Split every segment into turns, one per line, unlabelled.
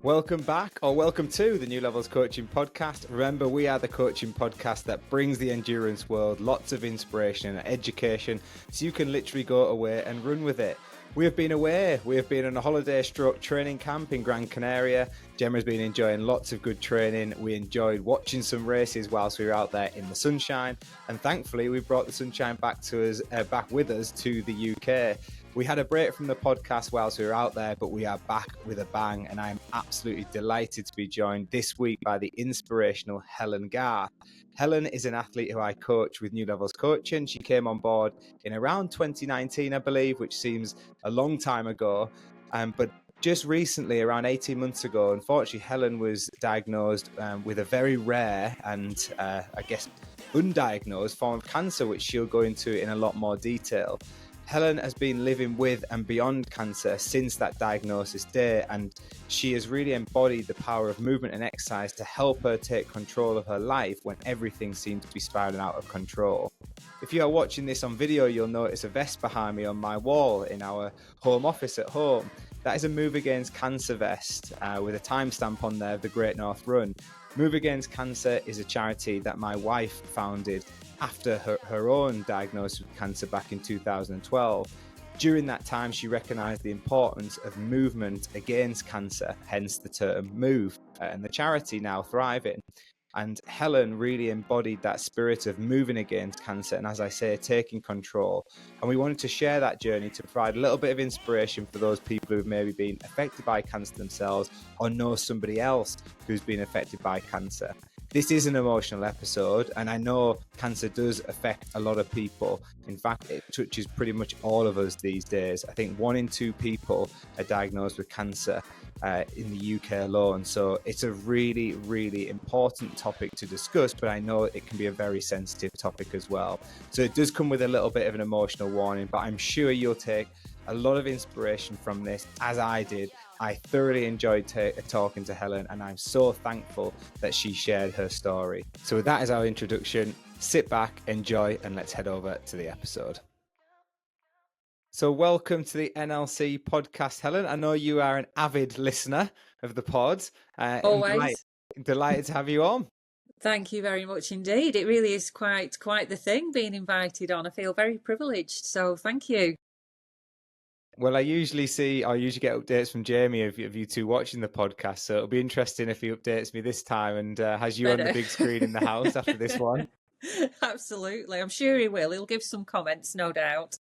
Welcome back, or welcome to the New Levels Coaching Podcast. Remember, we are the coaching podcast that brings the endurance world lots of inspiration and education so you can literally go away and run with it. We have been away. We have been on a holiday stroke training camp in Gran Canaria. Gemma's been enjoying lots of good training. We enjoyed watching some races whilst we were out there in the sunshine. And thankfully, we brought the sunshine back with us to the UK. We had a break from the podcast whilst we were out there, but we are back with a bang. And I'm absolutely delighted to be joined this week by the inspirational Helen Garth. Helen is an athlete who I coach with New Levels Coaching. She came on board in around 2019, I believe, which seems a long time ago. But just recently, around 18 months ago, unfortunately, Helen was diagnosed with a very rare and I guess undiagnosed form of cancer, which she'll go into in a lot more detail. Helen has been living with and beyond cancer since that diagnosis day, and she has really embodied the power of movement and exercise to help her take control of her life when everything seems to be spiraling out of control. If you are watching this on video, you'll notice a vest behind me on my wall in our home office at home. That is a Move Against Cancer vest with a timestamp on there of the Great North Run. Move Against Cancer is a charity that my wife founded after her own diagnosis with cancer back in 2012. During that time, she recognised the importance of movement against cancer, hence the term MOVE, and the charity now thriving. And Helen really embodied that spirit of moving against cancer and, as I say, taking control. And we wanted to share that journey to provide a little bit of inspiration for those people who've maybe been affected by cancer themselves or know somebody else who's been affected by cancer. This is an emotional episode, and I know cancer does affect a lot of people. In fact, it touches pretty much all of us these days. I think 1 in 2 people are diagnosed with cancer in the UK alone. So it's a really, really important topic to discuss, but I know it can be a very sensitive topic as well. So it does come with a little bit of an emotional warning, but I'm sure you'll take a lot of inspiration from this, as I did. I thoroughly enjoyed talking to Helen, and I'm so thankful that she shared her story. So with that as our introduction, sit back, enjoy, and let's head over to the episode. So welcome to the NLC podcast, Helen. I know you are an avid listener of the pod.
Always.
Delighted to have you on.
Thank you very much indeed. It really is quite the thing being invited on. I feel very privileged, so thank you.
Well, I usually get updates from Jamie of you two watching the podcast, so it'll be interesting if he updates me this time and has you on the big screen in the house after this one.
Absolutely. I'm sure he will. He'll give some comments, no doubt.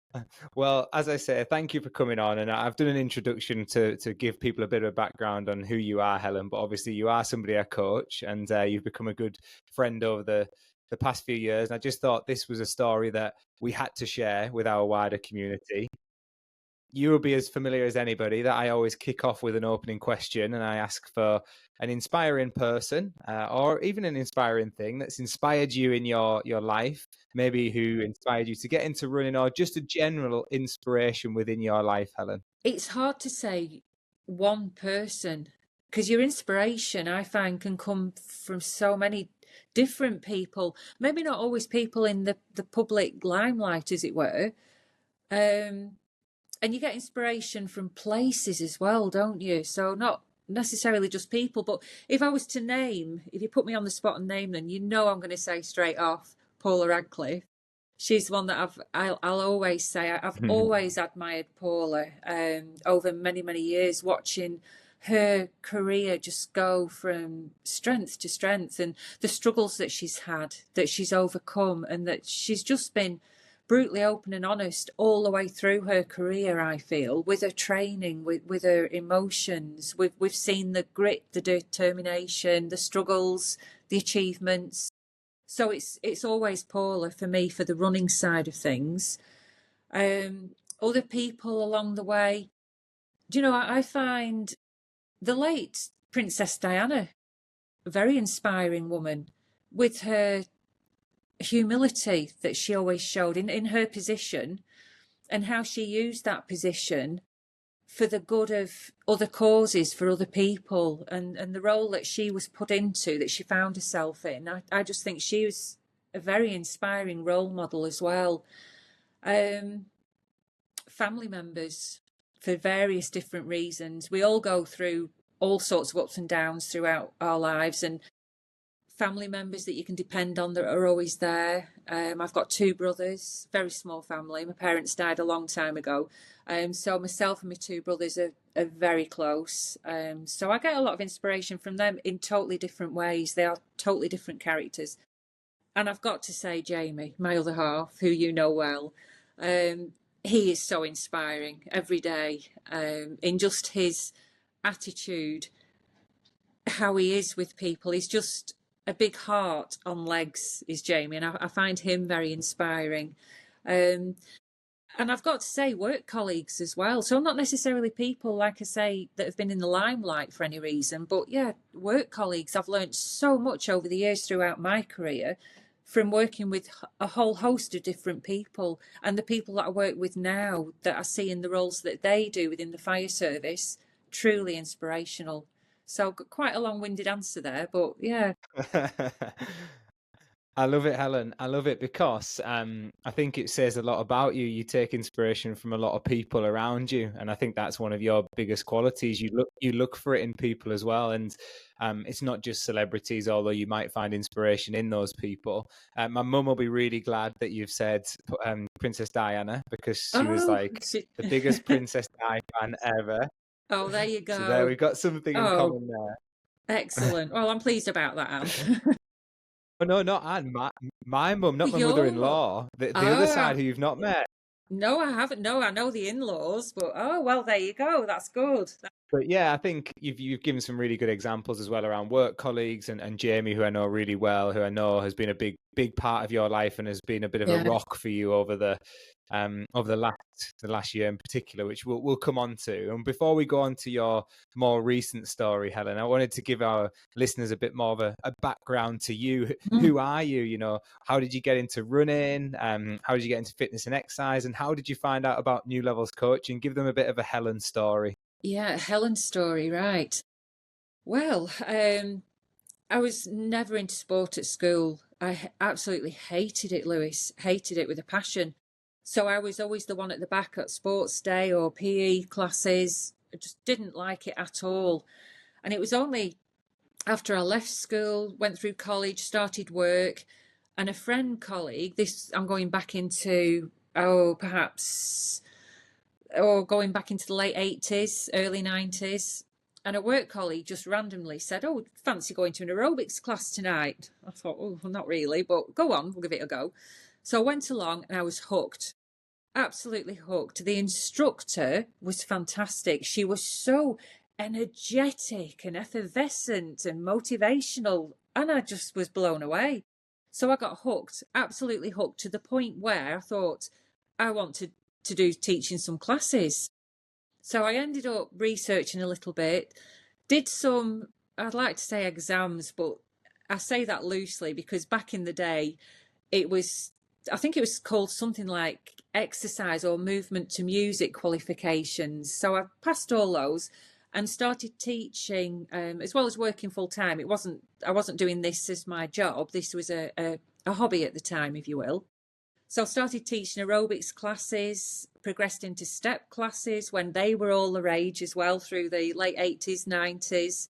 Well, as I say, thank you for coming on. And I've done an introduction to give people a bit of a background on who you are, Helen. But obviously you are somebody I coach, and you've become a good friend over the past few years. And I just thought this was a story that we had to share with our wider community. You will be as familiar as anybody that I always kick off with an opening question, and I ask for an inspiring person or even an inspiring thing that's inspired you in your life, maybe who inspired you to get into running, or just a general inspiration within your life, Helen.
It's hard to say one person, because your inspiration, I find, can come from so many different people, maybe not always people in the public limelight, as it were. And you get inspiration from places as well, don't you? So not necessarily just people, but if you put me on the spot and name them, I'm going to say straight off Paula Radcliffe. She's the one that I'll always say. I've always admired Paula over many, many years, watching her career just go from strength to strength, and the struggles that she's had, that she's overcome, and that she's just been brutally open and honest all the way through her career, I feel, with her training, with her emotions. We've seen the grit, the determination, the struggles, the achievements. So it's always Paula for me for the running side of things. Other people along the way, I find the late Princess Diana a very inspiring woman, with her humility that she always showed in her position, and how she used that position for the good of other causes, for other people, and the role that she was put into, that she found herself in. I just think she was a very inspiring role model as well. Family members, for various different reasons. We all go through all sorts of ups and downs throughout our lives, and family members that you can depend on that are always there. I've got two brothers, very small family. My parents died a long time ago. So myself and my two brothers are very close. So I get a lot of inspiration from them in totally different ways. They are totally different characters. And I've got to say, Jamie, my other half, who you know well, he is so inspiring every day, in just his attitude, how he is with people. He's just a big heart on legs, is Jamie, and I find him very inspiring. Um, and I've got to say, work colleagues as well. So not necessarily people, like I say, that have been in the limelight for any reason, but yeah, work colleagues. I've learned so much over the years throughout my career from working with a whole host of different people, and the people that I work with now that I see in the roles that they do within the fire service, truly inspirational. So quite a long-winded answer there, but yeah.
I love it, Helen. I love it because I think it says a lot about you. You take inspiration from a lot of people around you, and I think that's one of your biggest qualities. You look for it in people as well, and it's not just celebrities, although you might find inspiration in those people. My mum will be really glad that you've said Princess Diana, because she was
Oh,
like the biggest Princess Di fan ever.
oh, there you
So there,
go.
we've got something in
Oh,
common there.
excellent. Well, I'm pleased about that, Anne.
Oh, no, not Anne. My mum,
Oh,
not my
your mum.
mother-in-law. The other
Oh,
side who you've not met.
no, I haven't. No, I know the in-laws, but oh, well, there you go. That's good.
But yeah, I think you've given some really good examples as well around work colleagues, and Jamie, who I know really well, who I know has been a big part of your life and has been a bit of a
Yeah.
rock for you over the last year in particular, which we'll come on to. And before we go on to your more recent story, Helen, I wanted to give our listeners a bit more of a background to you.
Mm.
Who are you? You know, how did you get into running? How did you get into fitness and exercise? And how did you find out about New Levels coaching? Give them a bit of a Helen story.
Yeah, Helen's story, right. Well, I was never into sport at school. I absolutely hated it, Lewis. Hated it with a passion. So I was always the one at the back at sports day or PE classes. I just didn't like it at all. And it was only after I left school, went through college, started work, and a friend colleague, this I'm going back into, perhaps, going back into the late 80s, early 90s. And a work colleague just randomly said, "Oh, fancy going to an aerobics class tonight?" I thought, "Oh, well, not really, but go on, we'll give it a go." So I went along and I was hooked, absolutely hooked. The instructor was fantastic. She was so energetic and effervescent and motivational, and I just was blown away. So I got hooked, absolutely hooked, to the point where I thought I want to do teaching some classes. So I ended up researching a little bit, did some, I'd like to say exams, but I say that loosely because back in the day, it was, I think it was called something like exercise or movement to music qualifications. So I passed all those and started teaching, as well as working full time. I wasn't doing this as my job. This was a hobby at the time, if you will. So I started teaching aerobics classes, progressed into step classes when they were all the rage as well through the late 80s, 90s.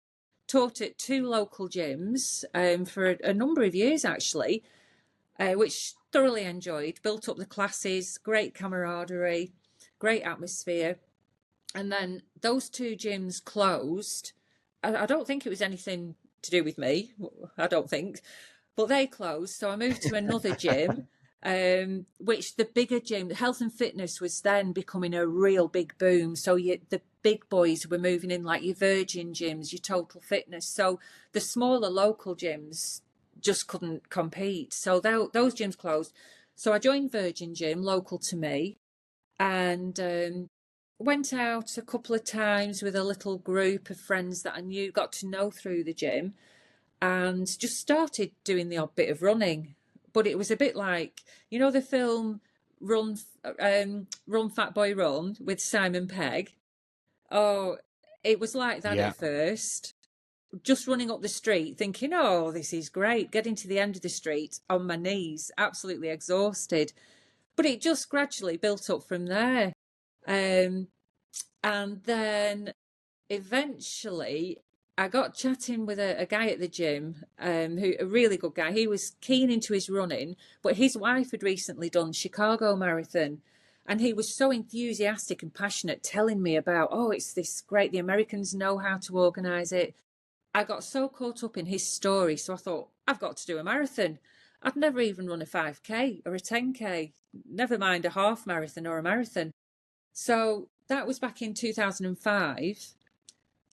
Taught at two local gyms for a number of years, actually, which thoroughly enjoyed. Built up the classes, great camaraderie, great atmosphere. And then those two gyms closed. I don't think it was anything to do with me, I don't think, but they closed. So I moved to another gym, which the bigger gym, health and fitness was then becoming a real big boom. So the big boys were moving in, like your Virgin gyms, your Total Fitness. So the smaller local gyms just couldn't compete. So those gyms closed. So I joined Virgin Gym, local to me, and went out a couple of times with a little group of friends that I knew, got to know through the gym, and just started doing the odd bit of running. But it was a bit like, you know, the film Run Fat Boy Run with Simon Pegg. Oh, it was like that
Yeah.
at first. Just running up the street thinking, "Oh, this is great." Getting to the end of the street on my knees, absolutely exhausted. But it just gradually built up from there. Um, and then eventually I got chatting with a guy at the gym, who a really good guy. He was keen into his running, but his wife had recently done Chicago Marathon. And he was so enthusiastic and passionate telling me about, oh, it's this great. The Americans know how to organise it. I got so caught up in his story. So I thought, I've got to do a marathon. I'd never even run a 5K or a 10K, never mind a half marathon or a marathon. So that was back in 2005.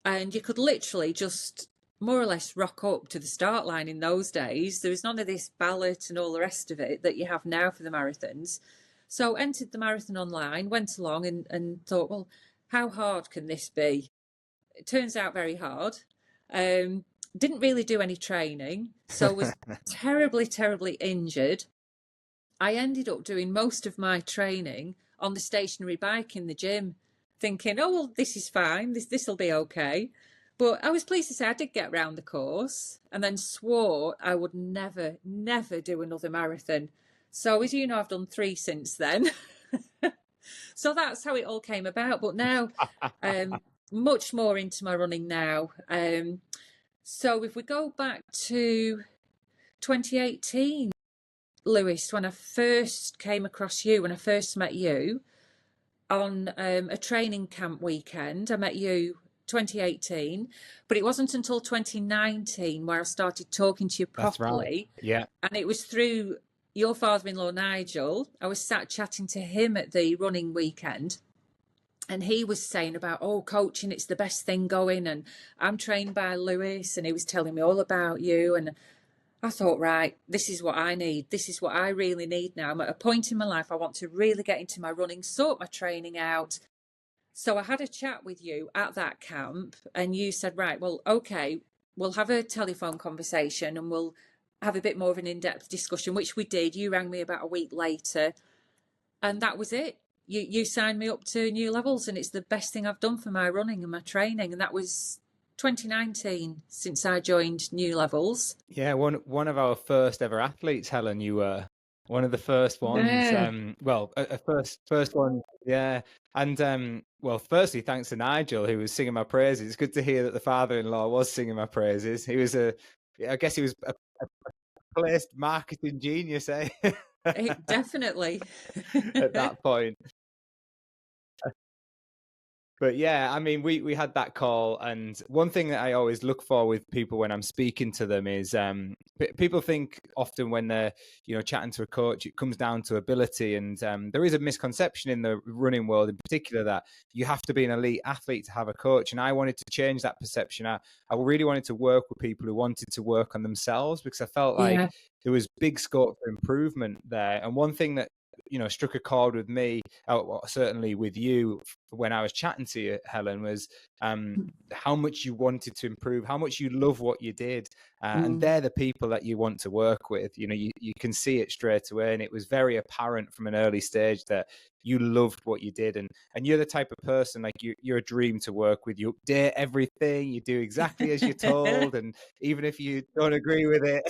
And you could literally just more or less rock up to the start line in those days. There was none of this ballot and all the rest of it that you have now for the marathons. So entered the marathon online, went along and thought, well, how hard can this be? It turns out very hard. Didn't really do any training, so was terribly, terribly injured. I ended up doing most of my training on the stationary bike in the gym, thinking, oh, well, this is fine, this'll be okay. But I was pleased to say I did get round the course and then swore I would never, never do another marathon. So as you know, I've done 3 since then. So that's how it all came about. But now, much more into my running now. So if we go back to 2018, Lewis, when I first came across you, when I first met you on a training camp weekend, I met you 2018, but it wasn't until 2019 where I started talking to you properly.
That's right. Yeah.
And it was through your father-in-law, Nigel. I was sat chatting to him at the running weekend. And he was saying about, oh, coaching, it's the best thing going. And I'm trained by Lewis. And he was telling me all about you. And I thought, right, this is what I need. This is what I really need now. I'm at a point in my life I want to really get into my running, sort my training out. So I had a chat with you at that camp. And you said, right, well, okay, we'll have a telephone conversation and we'll have a bit more of an in-depth discussion, which we did. You rang me about a week later. And that was it. You signed me up to New Levels, and it's the best thing I've done for my running and my training. And that was 2019 since I joined New Levels.
Yeah, one of our first ever athletes, Helen. You were one of the first ones.
Yeah.
Well, a first one. Yeah, and well, firstly, thanks to Nigel who was singing my praises. It's good to hear that the father-in-law was singing my praises. He was I guess he was a placed marketing genius, eh?
Definitely.
At that point. But yeah, I mean, we had that call, and one thing that I always look for with people when I'm speaking to them is people think often when they're chatting to a coach, it comes down to ability, and there is a misconception in the running world in particular that you have to be an elite athlete to have a coach, and I wanted to change that perception. I really wanted to work with people who wanted to work on themselves because I felt like there was big scope for improvement there, and one thing that struck a chord with me, certainly with you, when I was chatting to you, Helen, was how much you wanted to improve, how much you love what you did, and they're the people that you want to work with. You can see it straight away, and it was very apparent from an early stage that you loved what you did, and you're the type of person, like, you're a dream to work with. You update everything, you do exactly as you're told, and even if you don't agree with it,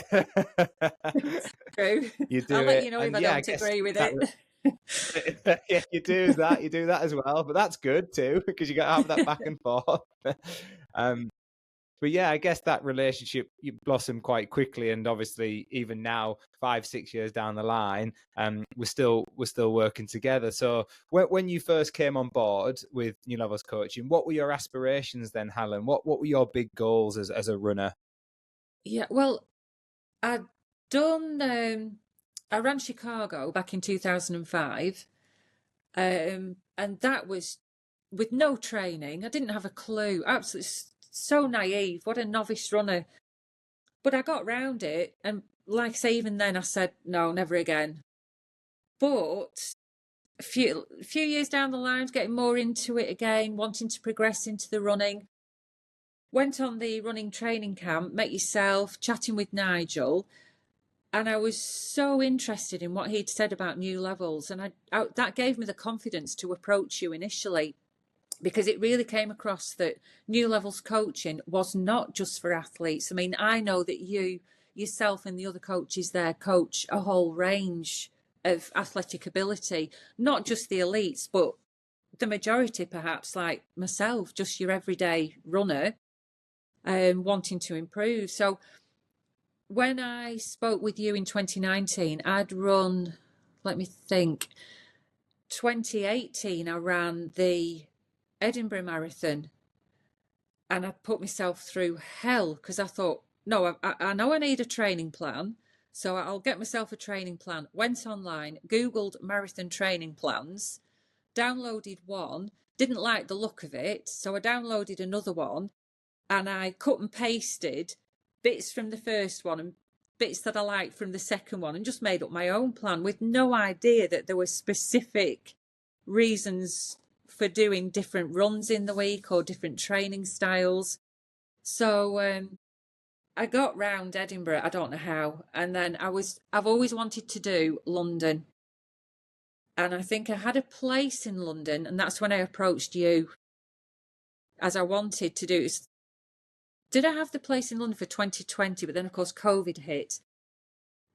True.
you do
I'll
it.
let you know
And
if I don't agree with it.
yeah, you do that as well, but that's good too, because you got to have that back and forth. But yeah, I guess that relationship blossomed quite quickly, and obviously even now, 5-6 years down the line, we're still working together. So when you first came on board with New Levels Coaching, what were your aspirations then, Helen? What were your big goals as a runner?
Yeah, well, I'd done I ran Chicago back in 2005, and that was with no training. I didn't have a clue. Absolutely so naive. What a novice runner. But I got round it, and like I say, even then I said, no, never again. But a few years down the line, getting more into it again, wanting to progress into the running. Went on the running training camp, met yourself, chatting with Nigel, and I was so interested in what he'd said about New Levels, and that gave me the confidence to approach you initially, because it really came across that New Levels coaching was not just for athletes. I mean, I know that you yourself and the other coaches there coach a whole range of athletic ability, not just the elites, but the majority, perhaps like myself, just your everyday runner, wanting to improve. So when I spoke with you in 2019, I'd run, let me think, 2018, I ran the Edinburgh Marathon, and I put myself through hell because I thought, no, I know I need a training plan. So I'll get myself a training plan. Went online, Googled marathon training plans, downloaded one, didn't like the look of it. So I downloaded another one and I cut and pasted bits from the first one and bits that I liked from the second one and just made up my own plan with no idea that there were specific reasons for doing different runs in the week or different training styles. So I got round Edinburgh, I don't know how, and then I've always wanted to do London. And I think I had a place in London, and that's when I approached you, as I wanted to do. Did I have the place in London for 2020? But then, of course, COVID hit.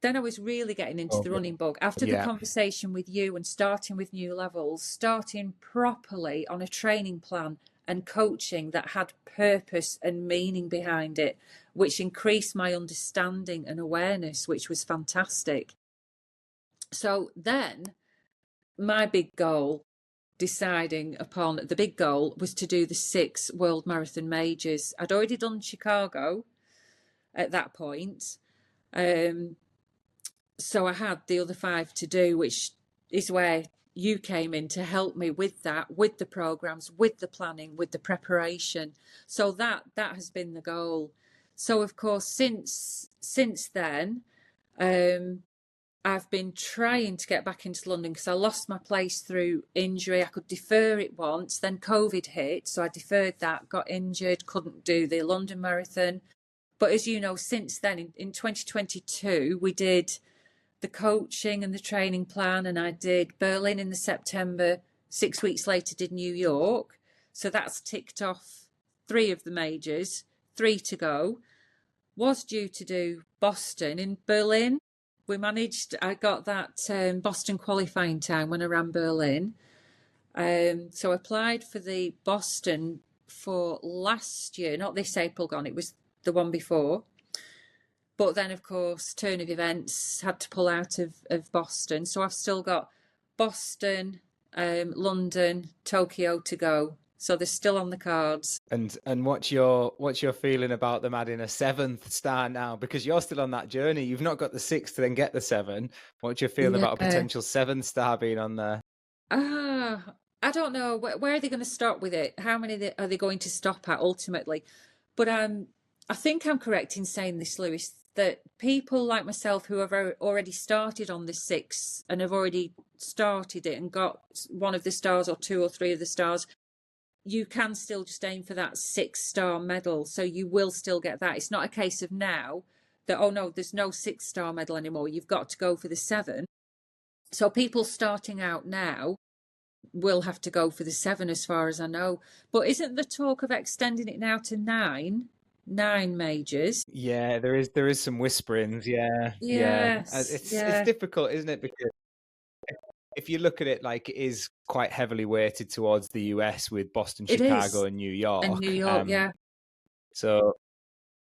Then I was really getting into the running bug after the conversation with you and starting with New Levels, starting properly on a training plan and coaching that had purpose and meaning behind it, which increased my understanding and awareness, which was fantastic. So then my big goal, deciding upon the big goal, was to do the 6 World Marathon Majors. I'd already done Chicago at that point. So I had the other 5 to do, which is where you came in to help me with that, with the programs, with the planning, with the preparation. So that has been the goal. So of course, since then, I've been trying to get back into London because I lost my place through injury. I could defer it once, then COVID hit, so I deferred that, got injured, couldn't do the London Marathon. But as you know, since then, in 2022, we did the coaching and the training plan, and I did Berlin in the September. 6 weeks later, did New York. So that's ticked off 3 of the majors, 3 to go. Was due to do Boston. In Berlin, I got that Boston qualifying time when I ran Berlin. So I applied for the Boston for last year, not this April gone, it was the one before. But then, of course, turn of events, had to pull out of Boston. So I've still got Boston, London, Tokyo to go. So they're still on the cards.
And what's your feeling about them adding a 7th star now? Because you're still on that journey. You've not got the 6 to then get the 7. What's your feeling about a potential 7th star being on there?
I don't know. Where are they going to stop with it? How many are they going to stop at ultimately? But I think I'm correct in saying this, Lewis, that people like myself who have already started on the 6 and have already started it and got one of the stars or 2 or 3 of the stars, you can still just aim for that 6-star medal. So you will still get that. It's not a case of now that, oh no, there's no 6-star medal anymore. You've got to go for the 7. So people starting out now will have to go for the 7 as far as I know. But isn't the talk of extending it now to 9 majors?
Yeah, there is some whisperings. Yeah.
Yes,
It's
yeah.
difficult, isn't it? Because if you look at it, like, it is quite heavily weighted towards the US with Boston,
It
Chicago,
is.
and New York.
And New York, yeah.
So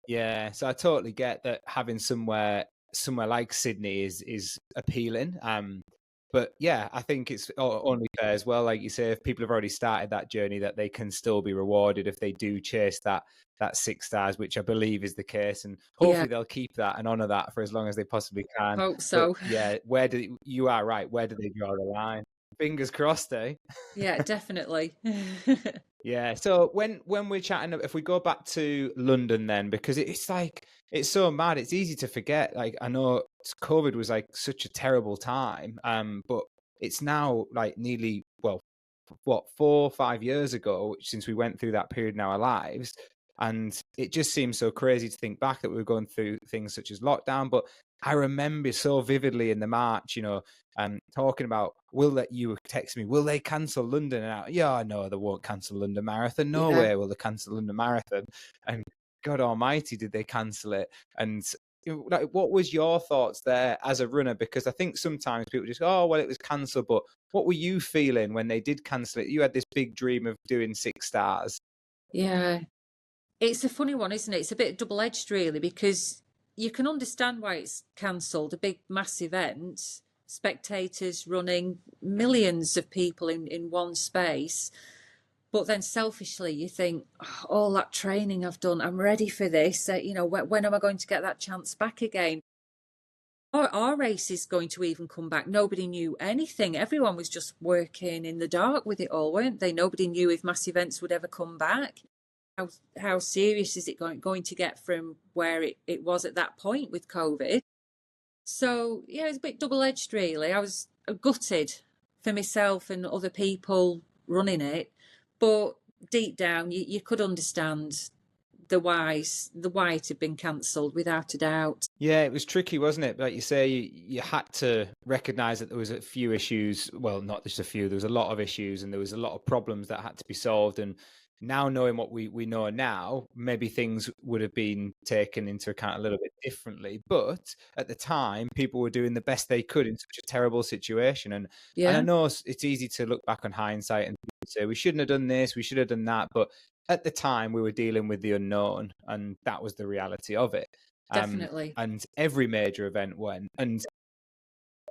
yeah, so I totally get that having somewhere like Sydney is appealing. But yeah, I think it's only fair as well, like you say, if people have already started that journey, that they can still be rewarded if they do chase that 6 stars, which I believe is the case, and hopefully they'll keep that and honour that for as long as they possibly can.
Hope so.
But yeah, you are right. Where do they draw the line? Fingers crossed, eh?
Yeah, definitely.
Yeah. So when we're chatting, if we go back to London then, because it's like, it's so mad. It's easy to forget. Like, I know COVID was like such a terrible time, but it's now like nearly, well, what, 4 or 5 years ago since we went through that period in our lives. And it just seems so crazy to think back that we were going through things such as lockdown. But I remember so vividly in the March, talking about, you text me, will they cancel London? And I know they won't cancel London Marathon. No way will they cancel London Marathon. And God almighty, did they cancel it? And like, what was your thoughts there as a runner? Because I think sometimes people just go, oh, well, it was cancelled. But what were you feeling when they did cancel it? You had this big dream of doing 6 stars.
Yeah. It's a funny one, isn't it? It's a bit double-edged, really, because you can understand why it's cancelled. A big, mass event, spectators running, millions of people in one space. But then selfishly, you think, oh, all that training I've done, I'm ready for this. When am I going to get that chance back again? Our race is going to even come back. Nobody knew anything. Everyone was just working in the dark with it all, weren't they? Nobody knew if mass events would ever come back. How serious is it going to get from where it was at that point with COVID? So, yeah, it's a bit double-edged, really. I was gutted for myself and other people running it, but deep down, you could understand the why it had been cancelled, without a doubt.
Yeah, it was tricky, wasn't it? Like you say, you had to recognise that there was a few issues. Well, not just a few. There was a lot of issues, and there was a lot of problems that had to be solved. And now, knowing what we know now, maybe things would have been taken into account a little bit differently. But at the time, people were doing the best they could in such a terrible situation. And I
Yeah,
know it's easy to look back on hindsight and say we shouldn't have done this, we should have done that. But at the time, we were dealing with the unknown, and that was the reality of it.
definitely.
And every major event went. And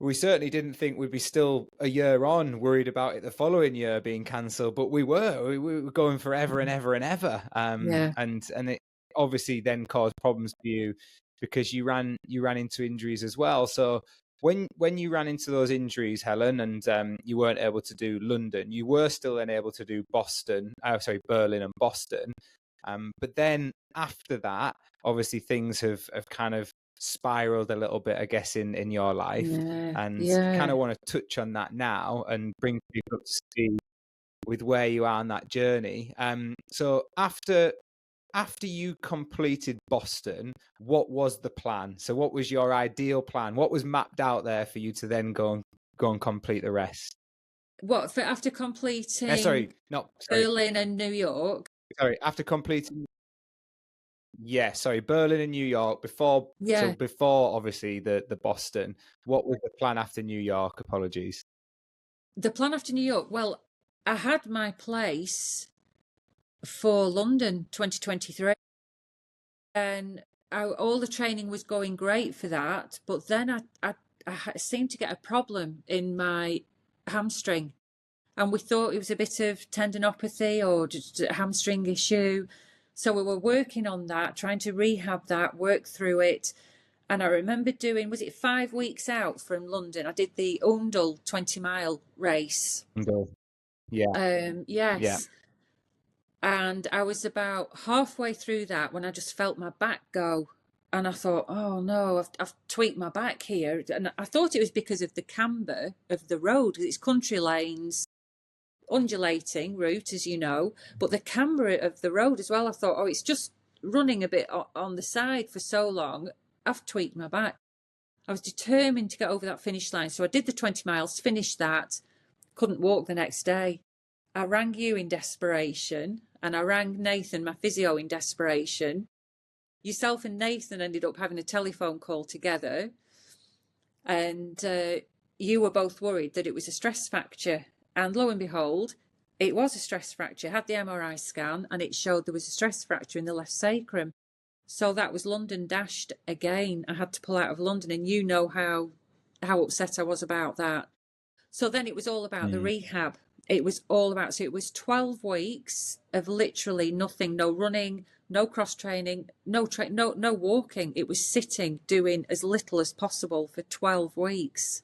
we certainly didn't think we'd be still a year on worried about it the following year being cancelled, but we were going forever and ever and ever.
Yeah,
And it obviously then caused problems for you because you ran into injuries as well. So when you ran into those injuries, Helen, and you weren't able to do London, you were still then able to do Berlin and Boston. But then after that, obviously things have kind of spiraled a little bit, I guess, in your life.
yeah,
And kind
yeah.
of want to touch on that now and bring people up to speed with where you are on that journey. So after you completed Boston, what was the plan? So what was your ideal plan? What was mapped out there for you to then go and complete the rest?
What, for after completing Berlin and New York?
After completing, yeah, sorry, Berlin and New York before. So
Yeah,
before, obviously, the Boston. What was the plan after New York? Apologies.
the plan after New York. Well, I had my place for London 2023, and all the training was going great for that. But then I seemed to get a problem in my hamstring, and we thought it was a bit of tendinopathy or just a hamstring issue. So we were working on that, trying to rehab that, work through it. And I remember doing, was it 5 weeks out from London? I did the Oundle 20-mile race.
Yeah, yeah.
Yes. And I was about halfway through that when I just felt my back go. And I thought, oh no, I've tweaked my back here. And I thought it was because of the camber of the road, because it's country lanes, undulating route, as you know, but the camber of the road as well. I thought, oh, it's just running a bit on the side for so long. I've tweaked my back. I was determined to get over that finish line. So I did the 20 miles, finished that, couldn't walk the next day. I rang you in desperation, and I rang Nathan, my physio, in desperation. Yourself and Nathan ended up having a telephone call together, and you were both worried that it was a stress fracture. And lo and behold, it was a stress fracture. I had the MRI scan, and it showed there was a stress fracture in the left sacrum. So that was London dashed again. I had to pull out of London, and you know how upset I was about that. So then it was all about the rehab. It was all about, so it was 12 weeks of literally nothing, no running, no cross training, no walking. It was sitting, doing as little as possible for 12 weeks.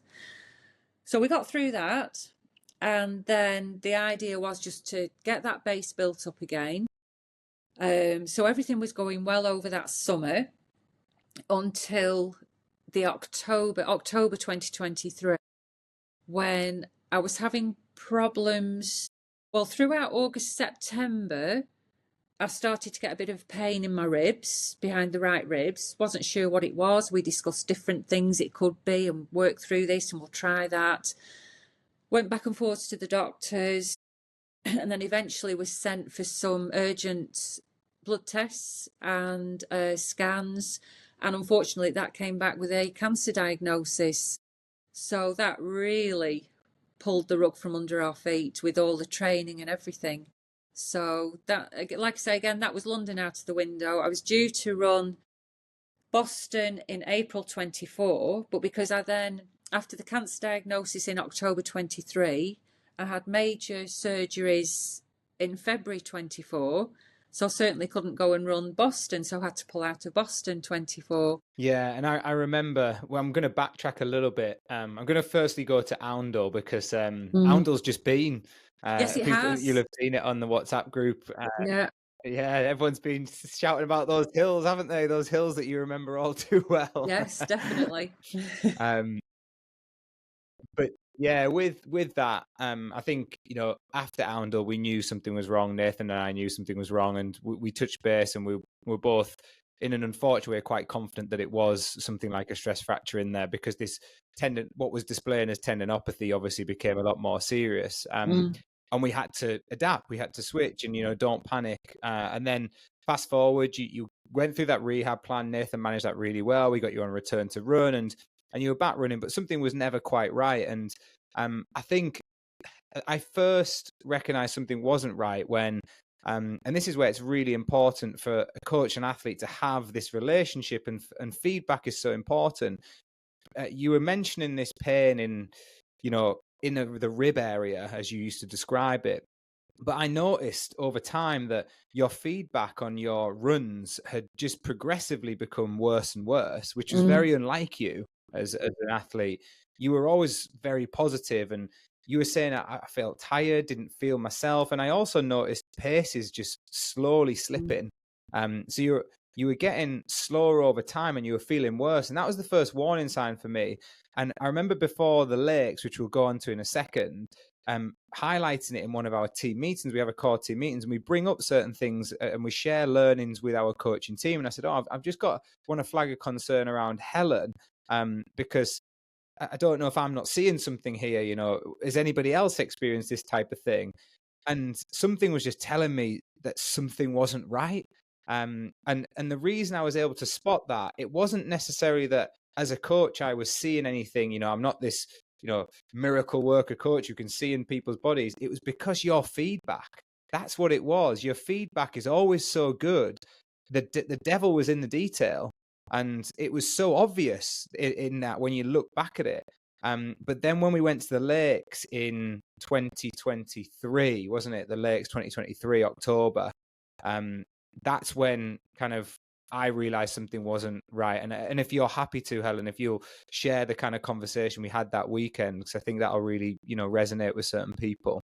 So we got through that. And then the idea was just to get that base built up again. So everything was going well over that summer until the October 2023, when I was having problems. Well, throughout August, September, I started to get a bit of pain in my ribs, behind the right ribs. Wasn't sure what it was. We discussed different things it could be and worked through this, and we'll try that. Went back and forth to the doctors, and then eventually was sent for some urgent blood tests and scans. And unfortunately, that came back with a cancer diagnosis. So that really pulled the rug from under our feet with all the training and everything. So that, like I say again, that was London out of the window. I was due to run Boston in April 24, but because I then, after the cancer diagnosis in October 23, I had major surgeries in February 24. So I certainly couldn't go and run Boston, so I had to pull out of Boston 24.
Yeah, and I remember, well, I'm going to backtrack a little bit. I'm going to firstly go to Oundle because Oundle's just been,
Yes, it
people, you'll
has.
have seen it on the WhatsApp group.
Yeah.
Yeah, everyone's been shouting about those hills, haven't they? Those hills that you remember all too well.
Yes, definitely.
um, but yeah, with that, I think, you know, after Oundle, we knew something was wrong. Nathan and I knew something was wrong, and we touched base, and we were both, in an unfortunate way, quite confident that it was something like a stress fracture in there, because this tendon, what was displaying as tendinopathy, obviously became a lot more serious. And we had to adapt, we had to switch, and, you know, don't panic. And then fast forward, you went through that rehab plan. Nathan managed that really well. We got you on return to run, and you were back running, but something was never quite right. And I think I first recognized something wasn't right when, and this is where it's really important for a coach and athlete to have this relationship, and feedback is so important. You were mentioning this pain in, you know, in the rib area, as you used to describe it. But I noticed over time that your feedback on your runs had just progressively become worse and worse, which was very unlike you as an athlete. You were always very positive, and you were saying I felt tired, didn't feel myself. And I also noticed pace is just slowly slipping. So you were getting slower over time, and you were feeling worse. And that was the first warning sign for me. And I remember before the lakes, which we'll go on to in a second, highlighting it in one of our team meetings. We have a core team meetings, and we bring up certain things, and we share learnings with our coaching team. And I said, I've just want to flag a concern around Helen, because I don't know if I'm not seeing something here. You know, has anybody else experienced this type of thing? And something was just telling me that something wasn't right. And the reason I was able to spot that, it wasn't necessarily that as a coach I was seeing anything. You know, I'm not this, you know, miracle worker coach you can see in people's bodies. It was because your feedback, that's what it was. Your feedback is always so good. The devil was in the detail, and it was so obvious in that when you look back at it. But then when we went to the lakes in 2023, wasn't it? The lakes 2023 October. That's when kind of I realized something wasn't right. And if you're happy to, Helen, if you'll share the kind of conversation we had that weekend, because I think that'll really, you know, resonate with certain people.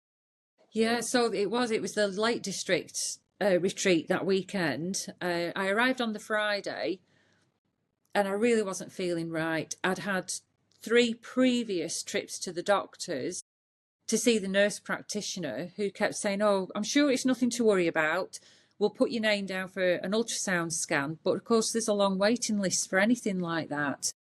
Yeah, so it was the Lake District retreat that weekend. I arrived on the Friday, and I really wasn't feeling right. I'd had 3 previous trips to the doctors to see the nurse practitioner, who kept saying, "Oh, I'm sure it's nothing to worry about. We'll put your name down for an ultrasound scan." But of course, there's a long waiting list for anything like that.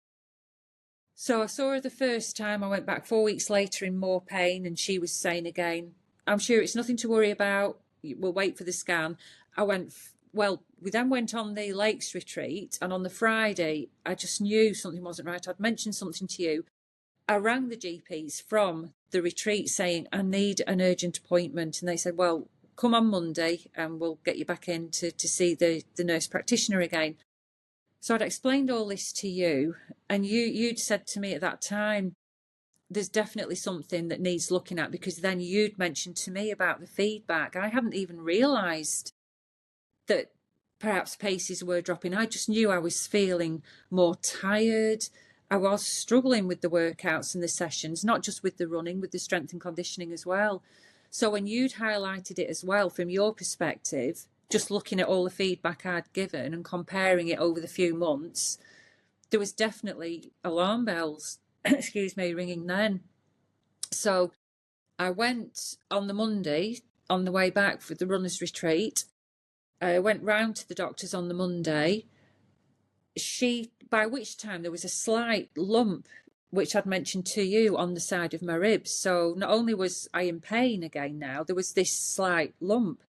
So I saw her the first time. I went back 4 weeks later in more pain, and she was saying again, "I'm sure it's nothing to worry about. We'll wait for the scan." I went, well, we then went on the Lakes retreat, and on the Friday, I just knew something wasn't right. I'd mentioned something to you. I rang the GPs from the retreat saying, "I need an urgent appointment." And they said, "Well, come on Monday and we'll get you back in to see the nurse practitioner again." So I'd explained all this to you, and you'd said to me at that time, "There's definitely something that needs looking at," because then you'd mentioned to me about the feedback. I hadn't even realised that perhaps paces were dropping. I just knew I was feeling more tired. I was struggling with the workouts and the sessions, not just with the running, with the strength and conditioning as well. So when you'd highlighted it as well from your perspective, just looking at all the feedback I'd given and comparing it over the few months, there was definitely alarm bells, excuse me, ringing then. So I went on the Monday on the way back for the runners retreat. I went round to the doctors on the Monday. By which time there was a slight lump, which I'd mentioned to you, on the side of my ribs. So not only was I in pain again now, there was this slight lump.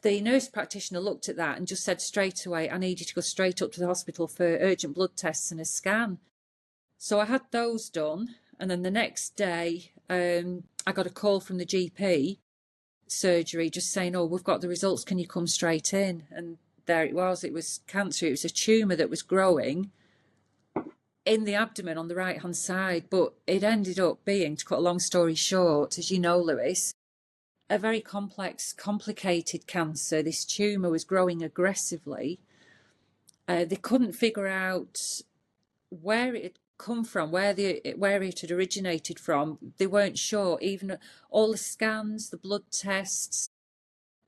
the nurse practitioner looked at that and just said straight away, I need you to go straight up to the hospital for urgent blood tests and a scan. So I had those done. And then the next day, I got a call from the GP surgery just saying, oh, we've got the results. Can you come straight in? And there it was. It was cancer. It was a tumour that was growing in the abdomen on the right-hand side. But it ended up being, to cut a long story short, as you know, Lewis, a very complex, complicated cancer. This tumour was growing aggressively. They couldn't figure out where it had come from, where it had originated from. They weren't sure. Even all the scans, the blood tests,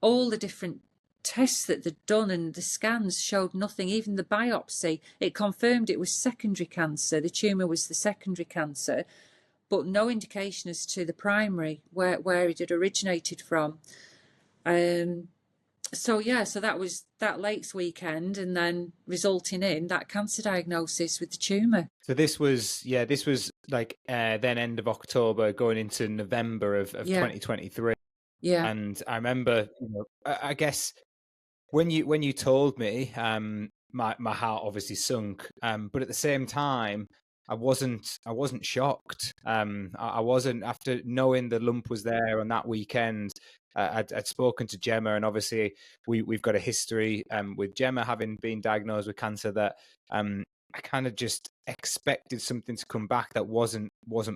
all the different tests that they'd done, and the scans showed nothing. Even the biopsy, it confirmed it was secondary cancer. The tumour was the secondary cancer, but no indication as to the primary, where it had originated from. So that was that Lakes weekend, and then resulting in that cancer diagnosis with the tumour.
So this was like then end of October going into November of 2023.
Yeah.
And I remember, I guess when you told me, my heart obviously sunk. But at the same time, I wasn't shocked. I wasn't, after knowing the lump was there on that weekend. I'd spoken to Gemma, and obviously we've got a history with Gemma having been diagnosed with cancer, that I kind of just expected something to come back that wasn't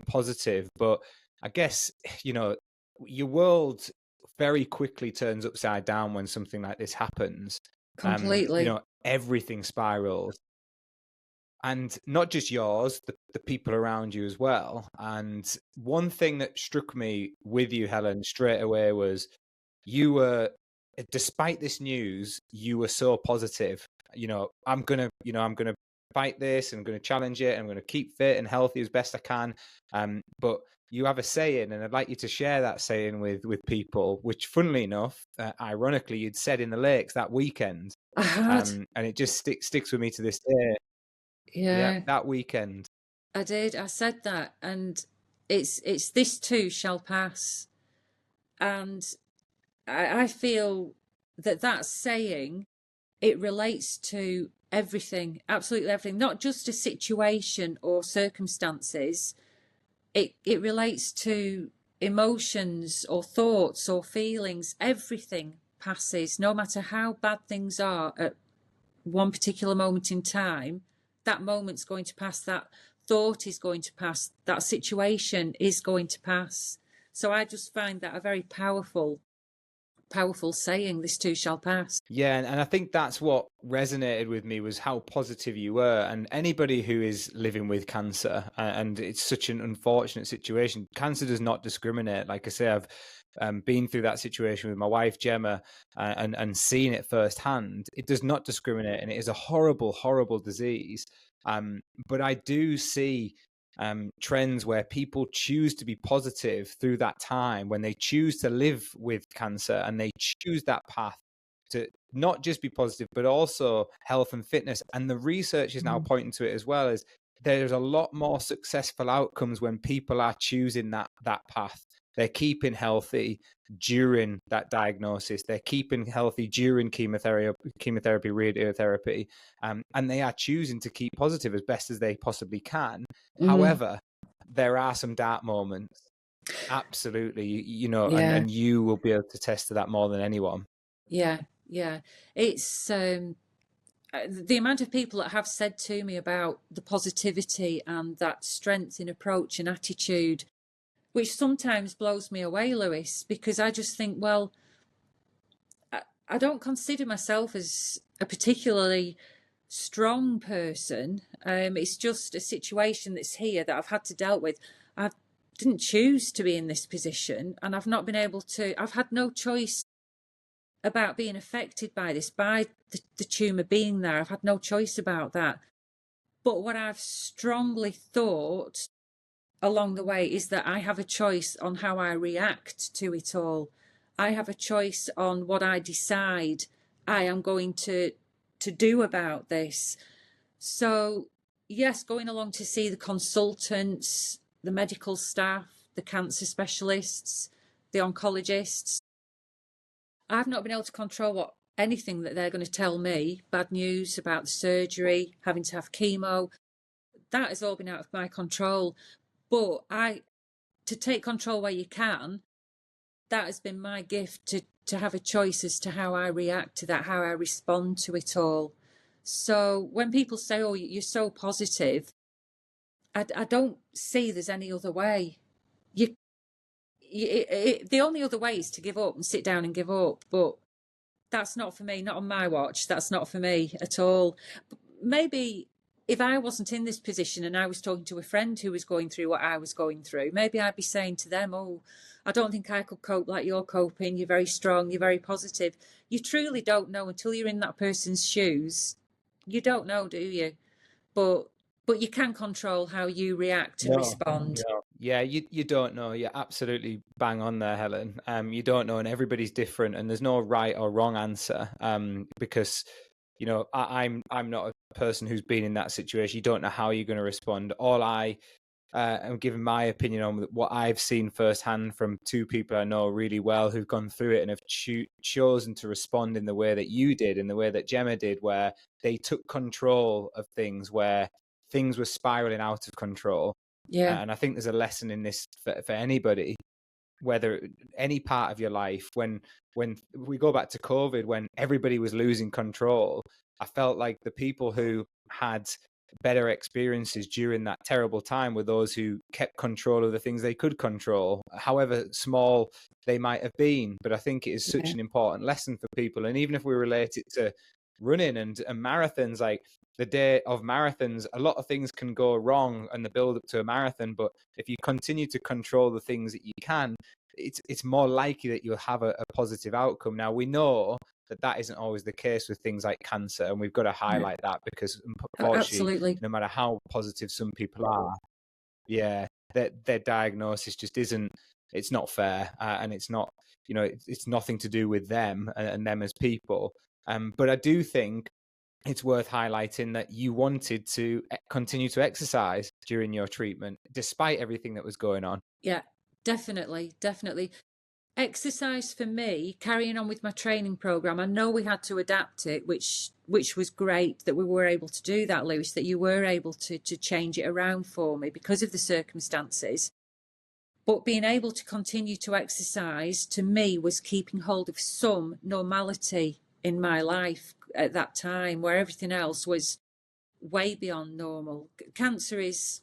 positive. But I guess, your world very quickly turns upside down when something like this happens.
Completely.
Everything spirals. And not just yours, the people around you as well. And one thing that struck me with you, Helen, straight away was you were, despite this news, you were so positive. I'm gonna fight this, and I'm gonna challenge it, and I'm gonna keep fit and healthy as best I can. But you have a saying, and I'd like you to share that saying with people, which, funnily enough, ironically, you'd said in the Lakes that weekend.
I had.
And it just sticks with me to this day.
Yeah,
that weekend.
I did. I said that, and it's this too shall pass. And I feel that saying, it relates to everything, absolutely everything, not just a situation or circumstances. It relates to emotions or thoughts or feelings. Everything passes, no matter how bad things are at one particular moment in time. That moment's going to pass, that thought is going to pass, that situation is going to pass. So I just find that a very powerful saying, this too shall pass.
Yeah, and I think that's what resonated with me, was how positive you were. And anybody who is living with cancer, and it's such an unfortunate situation, cancer does not discriminate. Like I say, I've been through that situation with my wife Gemma, and seen it firsthand. It does not discriminate, and it is a horrible, horrible disease. But I do see trends where people choose to be positive through that time, when they choose to live with cancer, and they choose that path to not just be positive, but also health and fitness. And the research is now pointing to it as well, as there's a lot more successful outcomes when people are choosing that path. They're keeping healthy during that diagnosis. They're keeping healthy during chemotherapy, radiotherapy, and they are choosing to keep positive as best as they possibly can. However, there are some dark moments. Absolutely, and you will be able to attest to that more than anyone.
Yeah. It's the amount of people that have said to me about the positivity and that strength in approach and attitude, which sometimes blows me away, Lewis, because I just think, well, I don't consider myself as a particularly strong person. It's just a situation that's here that I've had to deal with. I didn't choose to be in this position, and I've not been able to, I've had no choice about being affected by this, by the tumour being there. I've had no choice about that. But what I've strongly thought along the way is that I have a choice on how I react to it all. I have a choice on what I decide I am going to do about this. So yes, going along to see the consultants, the medical staff, the cancer specialists, the oncologists, I've not been able to control anything that they're going to tell me. Bad news about the surgery, having to have chemo, that has all been out of my control. But to take control where you can, that has been my gift, to have a choice as to how I react to that, how I respond to it all. So when people say, "Oh, you're so positive," I don't see there's any other way. You, the only other way is to give up and sit down and give up. But that's not for me, not on my watch. That's not for me at all. Maybe if I wasn't in this position and I was talking to a friend who was going through what I was going through, maybe I'd be saying to them, "Oh, I don't think I could cope like you're coping. You're very strong. You're very positive." You truly don't know until you're in that person's shoes. You don't know, do you? But you can control how you react and respond.
Yeah, you don't know. You're absolutely bang on there, Helen. You don't know, and everybody's different, and there's no right or wrong answer. Because I'm not a person who's been in that situation. You don't know how you're going to respond. All I am giving my opinion on what I've seen firsthand from two people I know really well who've gone through it and have chosen to respond in the way that you did, in the way that Gemma did, where they took control of things where things were spiraling out of control.
Yeah.
And I think there's a lesson in this for anybody, whether any part of your life. When we go back to COVID, when everybody was losing control, I felt like the people who had better experiences during that terrible time were those who kept control of the things they could control, however small they might have been. But I think it is such an important lesson for people. And even if we relate it to running and marathons, like the day of marathons, a lot of things can go wrong in the build up to a marathon. But if you continue to control the things that you can, it's more likely that you'll have a positive outcome. Now, we know that isn't always the case with things like cancer, and we've got to highlight that, because unfortunately,
Absolutely.
no matter how positive some people are, their diagnosis just isn't. It's not fair, and it's not. It's nothing to do with them and them as people. But I do think it's worth highlighting that you wanted to continue to exercise during your treatment, despite everything that was going on.
Yeah, definitely. Exercise for me, carrying on with my training program, I know we had to adapt it, which was great that we were able to do that, Lewis, that you were able to change it around for me because of the circumstances. But being able to continue to exercise, to me, was keeping hold of some normality in my life at that time, where everything else was way beyond normal. Cancer is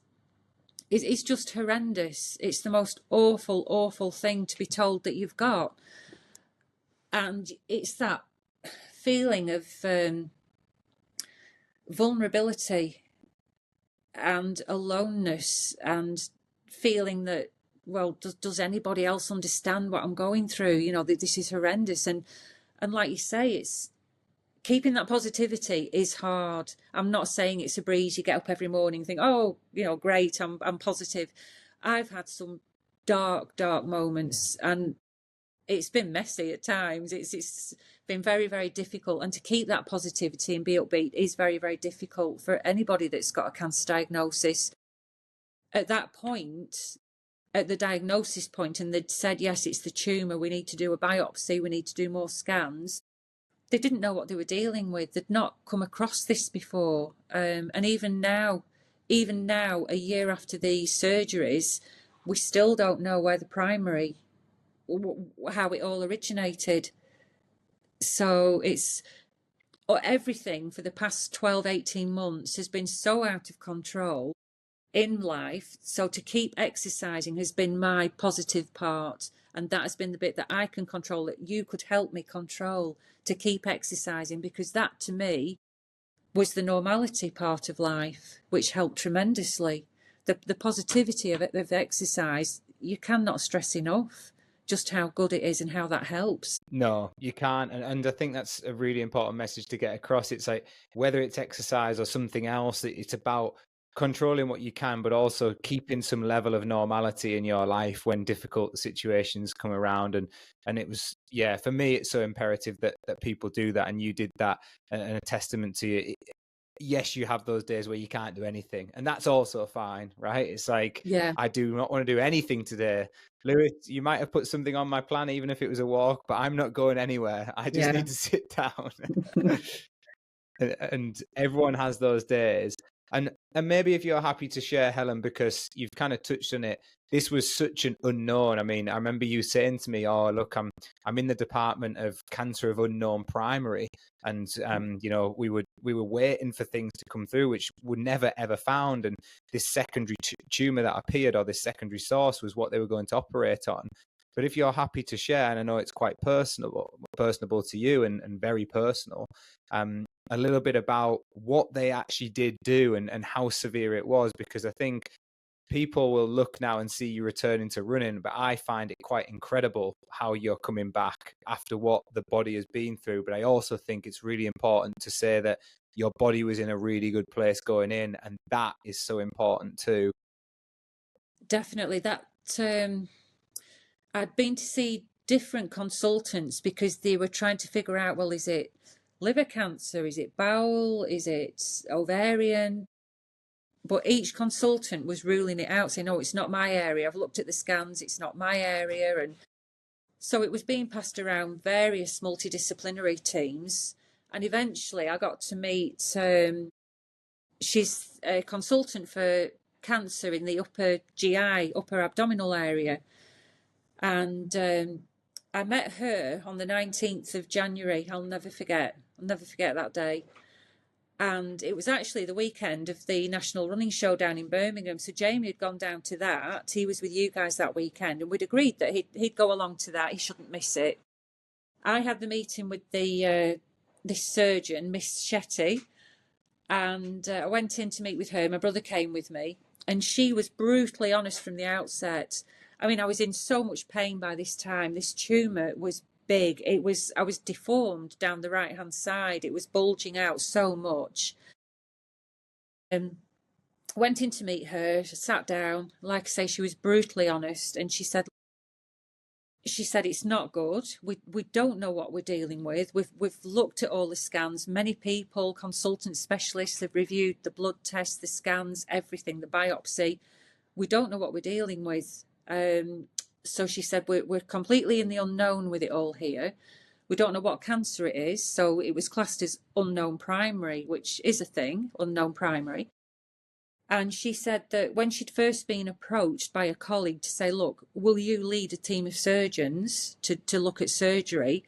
just horrendous. It's the most awful, awful thing to be told that you've got. And it's that feeling of vulnerability and aloneness, and feeling that, well, does anybody else understand what I'm going through? This is horrendous. And like you say, it's keeping that positivity is hard. I'm not saying it's a breeze. You get up every morning and think, "Oh, great, I'm positive." I've had some dark moments, and it's been messy at times. It's been very, very difficult. And to keep that positivity and be upbeat is very, very difficult for anybody that's got a cancer diagnosis. At that point, at the diagnosis point, and they'd said, "Yes, it's the tumour, we need to do a biopsy, we need to do more scans," they didn't know what they were dealing with. They'd not come across this before. And even now, a year after the surgeries, we still don't know where the primary, how it all originated. So everything for the past 12, 18 months has been so out of control in life. So to keep exercising has been my positive part. And that has been the bit that I can control, that you could help me control, to keep exercising, because that to me was the normality part of life, which helped tremendously. The positivity of exercise, you cannot stress enough just how good it is and how that helps.
No, you can't. And I think that's a really important message to get across. It's like, whether it's exercise or something else, it's about controlling what you can, but also keeping some level of normality in your life when difficult situations come around. And it was, for me, it's so imperative that people do that. And you did that, and a testament to you. Yes, you have those days where you can't do anything, and that's also fine, right? It's like,
Yeah.
I do not want to do anything today, Lewis, you might have put something on my plan, even if it was a walk, but I'm not going anywhere. I just
Yeah.
need to sit down. And everyone has those days. And maybe if you're happy to share, Helen, because you've kind of touched on it, this was such an unknown. I mean, I remember you saying to me, "Oh, look, I'm in the department of cancer of unknown primary," and you know, we were waiting for things to come through, which were never ever found. And this secondary tumor that appeared, or this secondary source, was what they were going to operate on. But if you're happy to share, and I know it's quite personable to you, and very personal, a little bit about what they actually did do, and how severe it was, because I think people will look now and see you returning to running, but I find it quite incredible how you're coming back after what the body has been through. But I also think it's really important to say that your body was in a really good place going in, and that is so important too.
Definitely. That I'd been to see different consultants because they were trying to figure out, well, is it liver cancer? Is it bowel? Is it ovarian? But each consultant was ruling it out, saying, no, it's not my area. I've looked at the scans, it's not my area. And so it was being passed around various multidisciplinary teams. And eventually I got to meet, she's a consultant for cancer in the upper GI, upper abdominal area. And I met her on the 19th of January. I'll never forget that day. And it was actually the weekend of the National Running Show down in Birmingham. So Jamie had gone down to that. He was with you guys that weekend, and we'd agreed that he'd go along to that. He shouldn't miss it. I had the meeting with the this surgeon, Miss Shetty, and I went in to meet with her. My brother came with me, and she was brutally honest from the outset. I mean, I was in so much pain by this time. This tumour was big. I was deformed down the right hand side. It was bulging out so much. Went in to meet her, sat down. Like I say, she was brutally honest, and she said it's not good. We don't know what we're dealing with. We've looked at all the scans. Many people, consultants, specialists have reviewed the blood tests, the scans, everything, the biopsy. We don't know what we're dealing with. So she said, we're completely in the unknown with it all here. We don't know what cancer it is. So it was classed as unknown primary, which is a thing, unknown primary. And she said that when she'd first been approached by a colleague to say, look, will you lead a team of surgeons to look at surgery?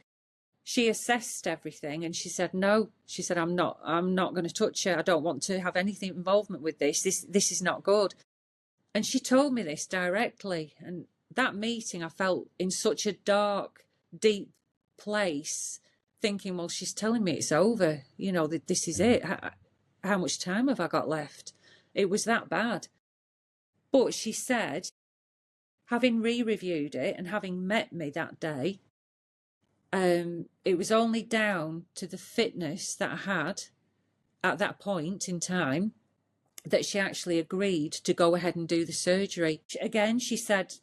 She assessed everything and she said, no. She said, I'm not going to touch it. I don't want to have anything involvement with this. This is not good. And she told me this directly. And that meeting, I felt in such a dark, deep place, thinking, well, she's telling me it's over. You know, that this is it. How much time have I got left? It was that bad. But she said, having re-reviewed it and having met me that day, it was only down to the fitness that I had at that point in time that she actually agreed to go ahead and do the surgery. Again, she said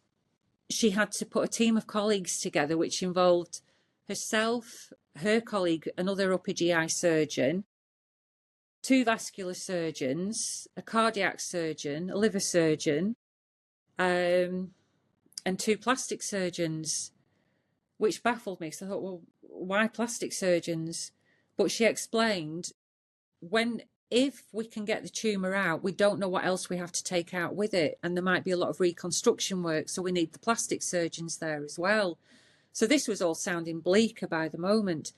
she had to put a team of colleagues together, which involved herself, her colleague, another upper GI surgeon, 2 vascular surgeons, a cardiac surgeon, a liver surgeon, and 2 plastic surgeons, which baffled me. So I thought, well, why plastic surgeons? But she explained, if we can get the tumour out, we don't know what else we have to take out with it. And there might be a lot of reconstruction work. So we need the plastic surgeons there as well. So this was all sounding bleaker by the moment.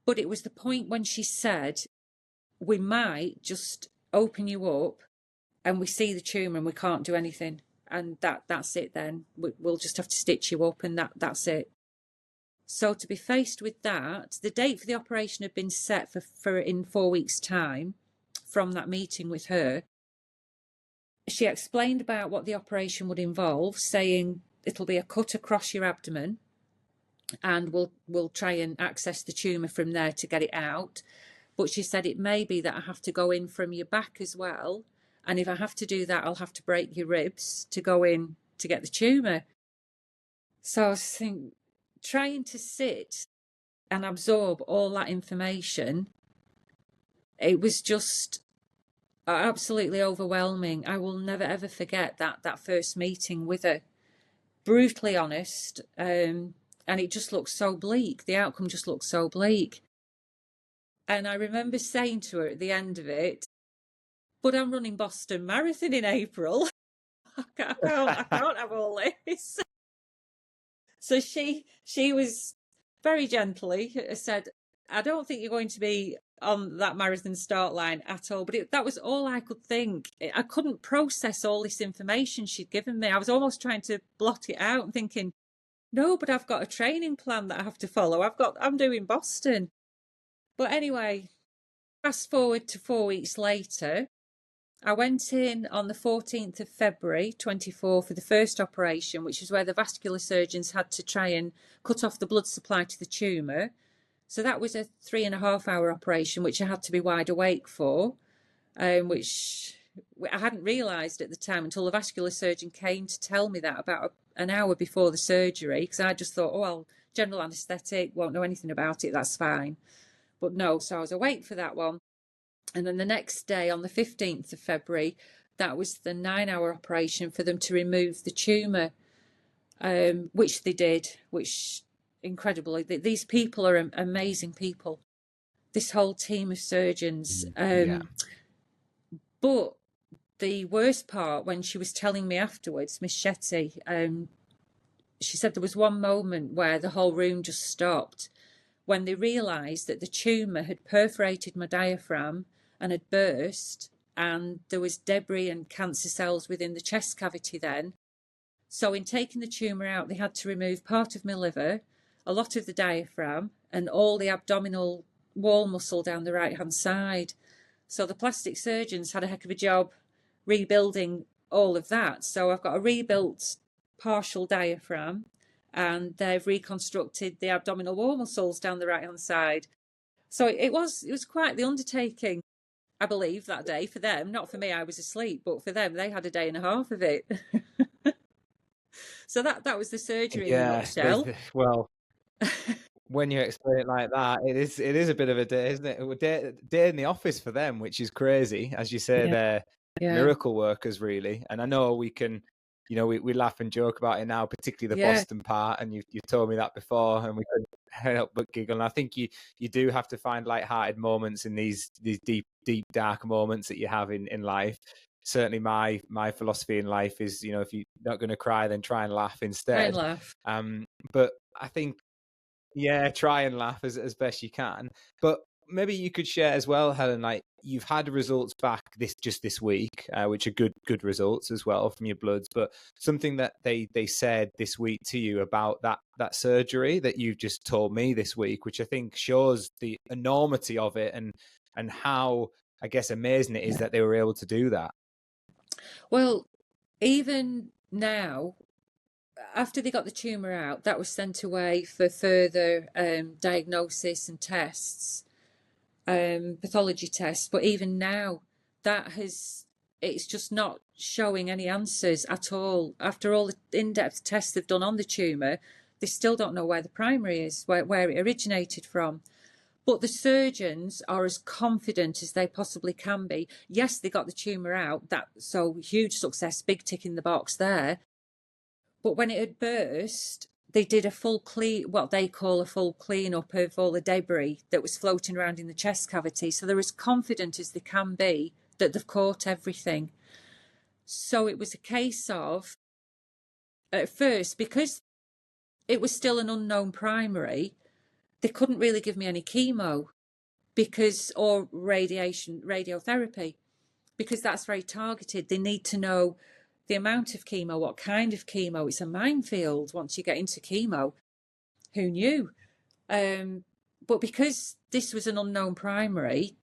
But it was the point when she said, we might just open you up and we see the tumour and we can't do anything. And that's it then. We'll just have to stitch you up and that's it. So to be faced with that, the date for the operation had been set for in 4 weeks' time from that meeting with her. She explained about what the operation would involve, saying it'll be a cut across your abdomen and we'll try and access the tumour from there to get it out. But she said it may be that I have to go in from your back as well. And if I have to do that, I'll have to break your ribs to go in to get the tumour. So I was thinking, trying to sit and absorb all that information, it was just absolutely overwhelming. I will never, ever forget that first meeting with her. brutally honest, and it just looked so bleak. The outcome just looked so bleak. And I remember saying to her at the end of it, but I'm running Boston Marathon in April. I can't have all this. So she was very gently said, I don't think you're going to be on that marathon start line at all. But that was all I could think. I couldn't process all this information she'd given me. I was almost trying to blot it out and thinking, no, but I've got a training plan that I have to follow. I'm doing Boston. But anyway, fast forward to 4 weeks later, I went in on the 14th of February 24 for the first operation, which is where the vascular surgeons had to try and cut off the blood supply to the tumour. So that was a 3.5-hour operation, which I had to be wide awake for, which I hadn't realised at the time until the vascular surgeon came to tell me that about an hour before the surgery, because I just thought, oh, well, general anaesthetic, won't know anything about it, that's fine. But no, so I was awake for that one. And then the next day, on the 15th of February, that was the 9-hour operation for them to remove the tumour, which they did, which incredibly, these people are amazing people, this whole team of surgeons. But the worst part, when she was telling me afterwards, Miss Shetty, she said there was one moment where the whole room just stopped when they realised that the tumour had perforated my diaphragm and had burst, and there was debris and cancer cells within the chest cavity then. So in taking the tumour out, they had to remove part of my liver, a lot of the diaphragm, and all the abdominal wall muscle down the right-hand side. So the plastic surgeons had a heck of a job rebuilding all of that. So I've got a rebuilt partial diaphragm, and they've reconstructed the abdominal wall muscles down the right-hand side. So it was quite the undertaking, I believe, that day for them. Not for me, I was asleep, but for them, they had a day and a half of it. So that was the surgery in a nutshell.
Well, when you explain it like that, it is a bit of a day, isn't it? A day in the office for them, which is crazy. As you say, they're miracle workers, really. And I know we can, we laugh and joke about it now, particularly the Boston part. And you told me that before, and we couldn't help but giggle. And I think you do have to find light-hearted moments in these deep, dark moments that you have in life. Certainly my philosophy in life is, if you're not going to cry, then try and laugh instead.
Try and laugh.
But I think, try and laugh as best you can. But maybe you could share as well, Helen, like you've had results back this week, which are good results as well from your bloods. But something that they said this week to you about that surgery that you've just told me this week, which I think shows the enormity of it and how, I guess, amazing it is that they were able to do that.
Well, even now, after they got the tumour out, that was sent away for further diagnosis and tests, pathology tests. But even now, it's just not showing any answers at all. After all the in-depth tests they've done on the tumour, they still don't know where the primary is, where it originated from. But the surgeons are as confident as they possibly can be. Yes, they got the tumour out, so huge success, big tick in the box there. But when it had burst, they did a full clean, what they call a full clean-up of all the debris that was floating around in the chest cavity. So they're as confident as they can be that they've caught everything. So it was a case of, at first, because it was still an unknown primary, they couldn't really give me any chemo or radiotherapy, because that's very targeted. They need to know the amount of chemo, what kind of chemo. It's a minefield once you get into chemo. Who knew? But because this was an unknown primary,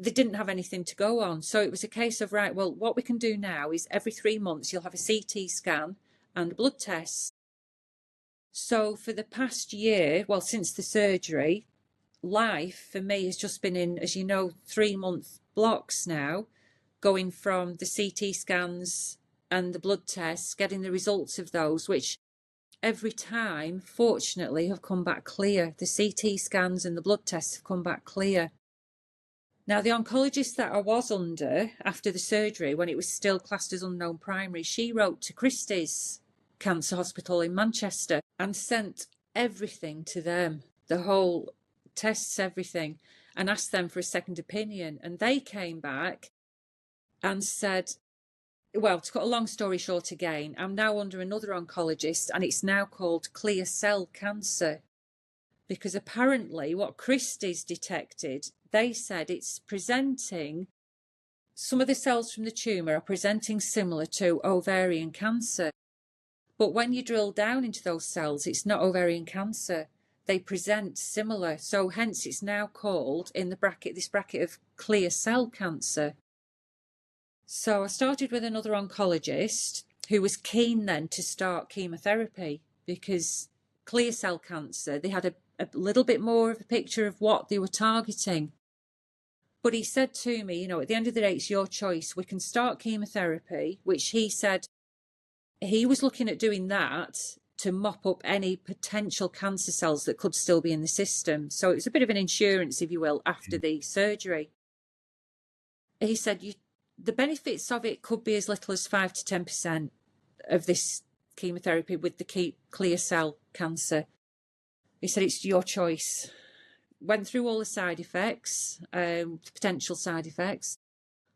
they didn't have anything to go on. So it was a case of, right, well, what we can do now is every 3 months you'll have a CT scan and a blood test. So for the past year, well, since the surgery, life for me has just been in, as you know, 3-month blocks now, going from the CT scans and the blood tests, getting the results of those, which every time, fortunately, have come back clear. The CT scans and the blood tests have come back clear. Now, the oncologist that I was under after the surgery, when it was still classed as unknown primary, she wrote to Christie's Cancer Hospital in Manchester, and sent everything to them, the whole tests, everything, and asked them for a second opinion. And they came back and said, well, to cut a long story short again, I'm now under another oncologist, and it's now called clear cell cancer, because apparently what Christie's detected, they said it's presenting, some of the cells from the tumour are presenting similar to ovarian cancer. But when you drill down into those cells, it's not ovarian cancer. They present similar. So hence it's now called, in the bracket, this bracket of clear cell cancer. So I started with another oncologist who was keen then to start chemotherapy, because clear cell cancer, they had a little bit more of a picture of what they were targeting. But he said to me, you know, at the end of the day, it's your choice. We can start chemotherapy, which he said he was looking at doing that to mop up any potential cancer cells that could still be in the system. So it was a bit of an insurance, if you will, after the surgery. He said the benefits of it could be as little as 5 to 10% of this chemotherapy with the clear cell cancer. He said it's your choice. Went through all the side effects, potential side effects.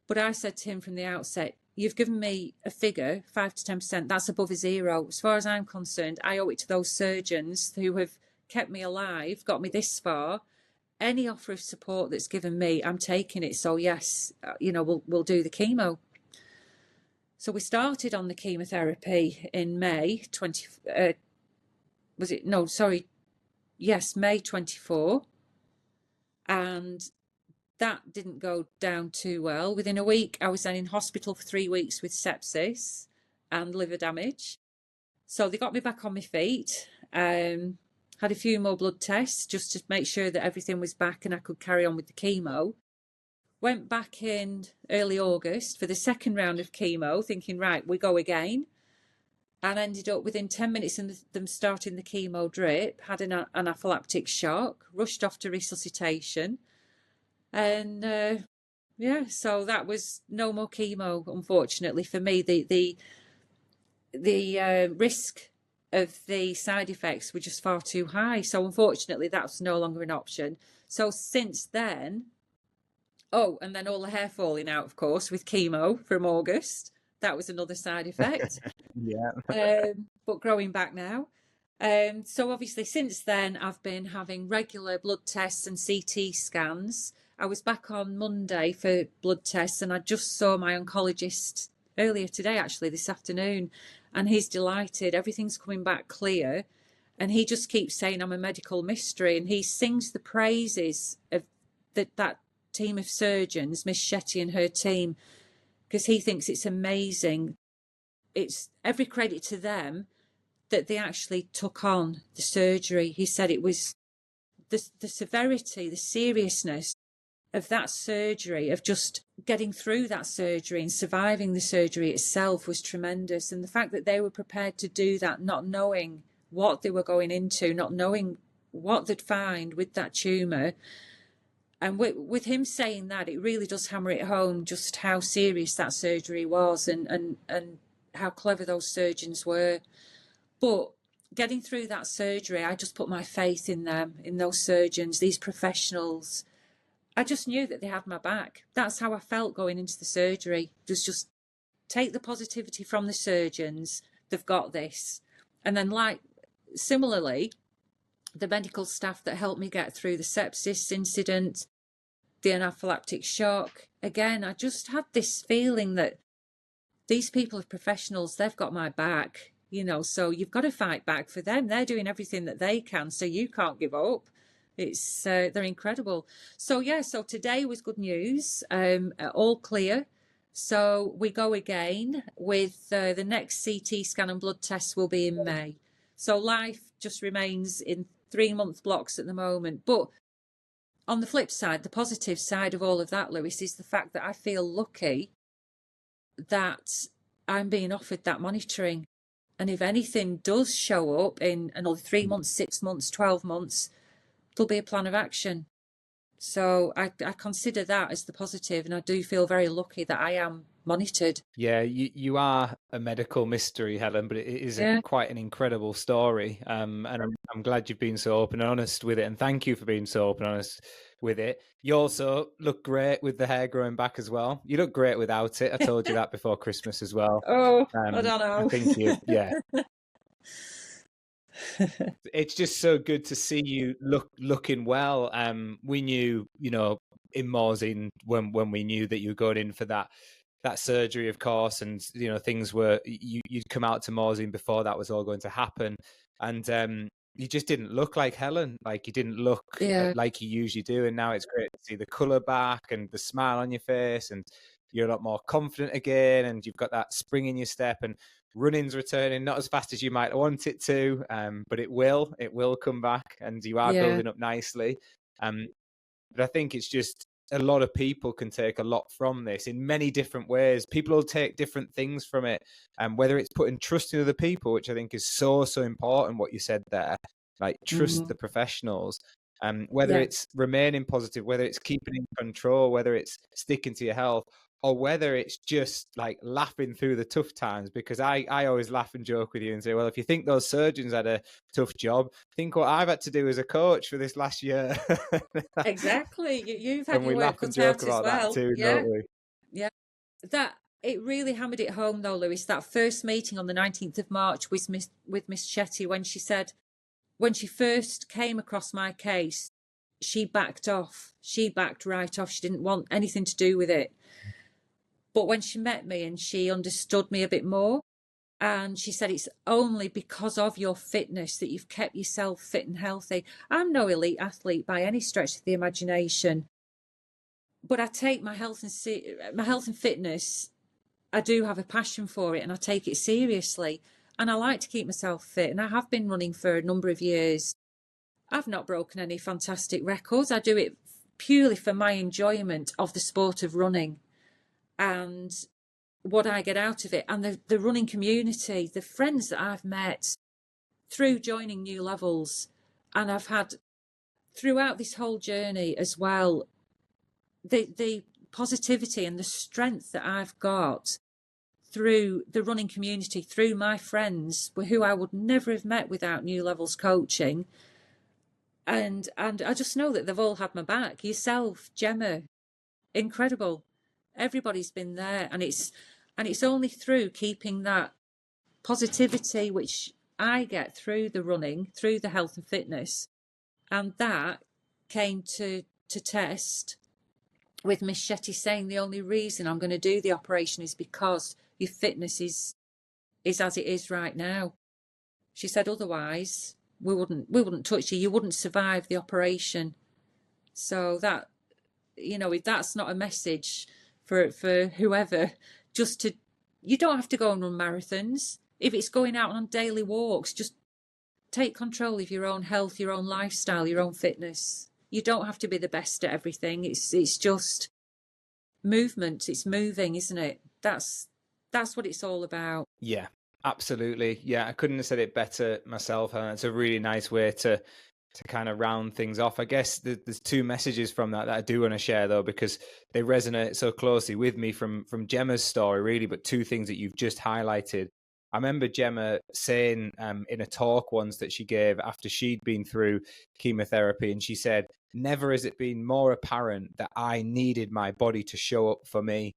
But I said to him from the outset, you've given me a figure, 5 to 10%, that's above a zero. As far as I'm concerned, I owe it to those surgeons who have kept me alive, got me this far. Any offer of support that's given me, I'm taking it. So yes, you know, we'll do the chemo. So we started on the chemotherapy in May 24. And that didn't go down too well. Within a week, I was then in hospital for 3 weeks with sepsis and liver damage. So they got me back on my feet. Had a few more blood tests just to make sure that everything was back and I could carry on with the chemo. Went back in early August for the second round of chemo, thinking, right, we go again. And ended up within 10 minutes of them starting the chemo drip, had an anaphylactic shock, rushed off to resuscitation. And so that was no more chemo, unfortunately, for me. The risk of the side effects were just far too high. So unfortunately, that's no longer an option. So since then, and then all the hair falling out, of course, with chemo from August. That was another side effect. But growing back now. So obviously since then, I've been having regular blood tests and CT scans. I was back on Monday for blood tests, and I just saw my oncologist earlier today, actually, this afternoon, and he's delighted. Everything's coming back clear, and he just keeps saying I'm a medical mystery, and he sings the praises of that team of surgeons, Miss Shetty and her team, because he thinks it's amazing. It's every credit to them that they actually took on the surgery. He said it was the severity, the seriousness of that surgery, of just getting through that surgery and surviving the surgery itself, was tremendous. And the fact that they were prepared to do that, not knowing what they were going into, not knowing what they'd find with that tumour. And with him saying that, it really does hammer it home just how serious that surgery was, and how clever those surgeons were. But getting through that surgery, I just put my faith in them, in those surgeons, these professionals. I just knew that they had my back. That's how I felt going into the surgery. Just take the positivity from the surgeons. They've got this. And then, like, similarly, the medical staff that helped me get through the sepsis incident, the anaphylactic shock. Again, I just had this feeling that these people are professionals. They've got my back, you know, so you've got to fight back for them. They're doing everything that they can, so you can't give up. It's they're incredible. So today was good news, all clear. So we go again with the next CT scan and blood tests will be in May. So life just remains in 3-month blocks at the moment. But on the flip side, the positive side of all of that, Lewis, is the fact that I feel lucky that I'm being offered that monitoring. And if anything does show up in another 3 months, 6 months, 12 months, there'll be a plan of action. So I consider that as the positive, and I do feel very lucky that I am monitored.
Yeah, you are a medical mystery, Helen, but it is
Yeah.
quite an incredible story. And I'm glad you've been so open and honest with it. And thank you for being so open and honest with it. You also look great with the hair growing back as well. You look great without it. I told you that before Christmas as well.
Oh, I don't
I
know.
think yeah. It's just so good to see you looking well. We knew, in Morzine when we knew that you were going in for that surgery, of course, and things were you'd come out to Morzine before that was all going to happen, and you just didn't look like Helen, like you didn't look
Yeah.
like you usually do, and now it's great to see the colour back and the smile on your face, and you're a lot more confident again, and you've got that spring in your step, and running's returning, not as fast as you might want it to, but it will come back, and you are
Yeah.
building up nicely. But I think it's just a lot of people can take a lot from this in many different ways. People will take different things from it, and whether it's putting trust in other people, which I think is so important. What you said there, like trust the professionals, whether
Yeah.
it's remaining positive, whether it's keeping in control, whether it's sticking to your health, or whether it's just like laughing through the tough times. Because I always laugh and joke with you and say, well, if you think those surgeons had a tough job, think what I've had to do as a coach for this last year.
Exactly. You've had
And
your
we
work
laugh and
cut
joke
out as
about that
well.
too,
Yeah.
don't we?
Yeah. That it really hammered it home though, Lewis, that first meeting on the 19th of March with Miss Shetty, when she said, when she first came across my case, she backed off. She backed right off. She didn't want anything to do with it. But when she met me and she understood me a bit more, and she said, it's only because of your fitness that you've kept yourself fit and healthy. I'm no elite athlete by any stretch of the imagination, but I take my health and fitness. I do have a passion for it, and I take it seriously. And I like to keep myself fit, and I have been running for a number of years. I've not broken any fantastic records. I do it purely for my enjoyment of the sport of running and what I get out of it, and the running community, the friends that I've met through joining New Levels, and I've had throughout this whole journey as well, the positivity and the strength that I've got through the running community, through my friends who I would never have met without New Levels coaching. And I just know that they've all had my back. Yourself, Gemma, incredible. Everybody's been there, and it's only through keeping that positivity, which I get through the running, through the health and fitness, and that came to test with Miss Shetty saying the only reason I'm going to do the operation is because your fitness is as it is right now. She said otherwise we wouldn't touch you. You wouldn't survive the operation. So that, if that's not a message for whoever, just to, you don't have to go and run marathons. If it's going out on daily walks, just take control of your own health, your own lifestyle, your own fitness. You don't have to be the best at everything. It's just movement. It's moving, isn't it? That's what it's all about.
Yeah, absolutely. Yeah, I couldn't have said it better myself. And it's a really nice way to kind of round things off. I guess there's two messages from that I do want to share though, because they resonate so closely with me from Gemma's story, really. But two things that you've just highlighted. I remember Gemma saying in a talk once that she gave after she'd been through chemotherapy, and she said, never has it been more apparent that I needed my body to show up for me.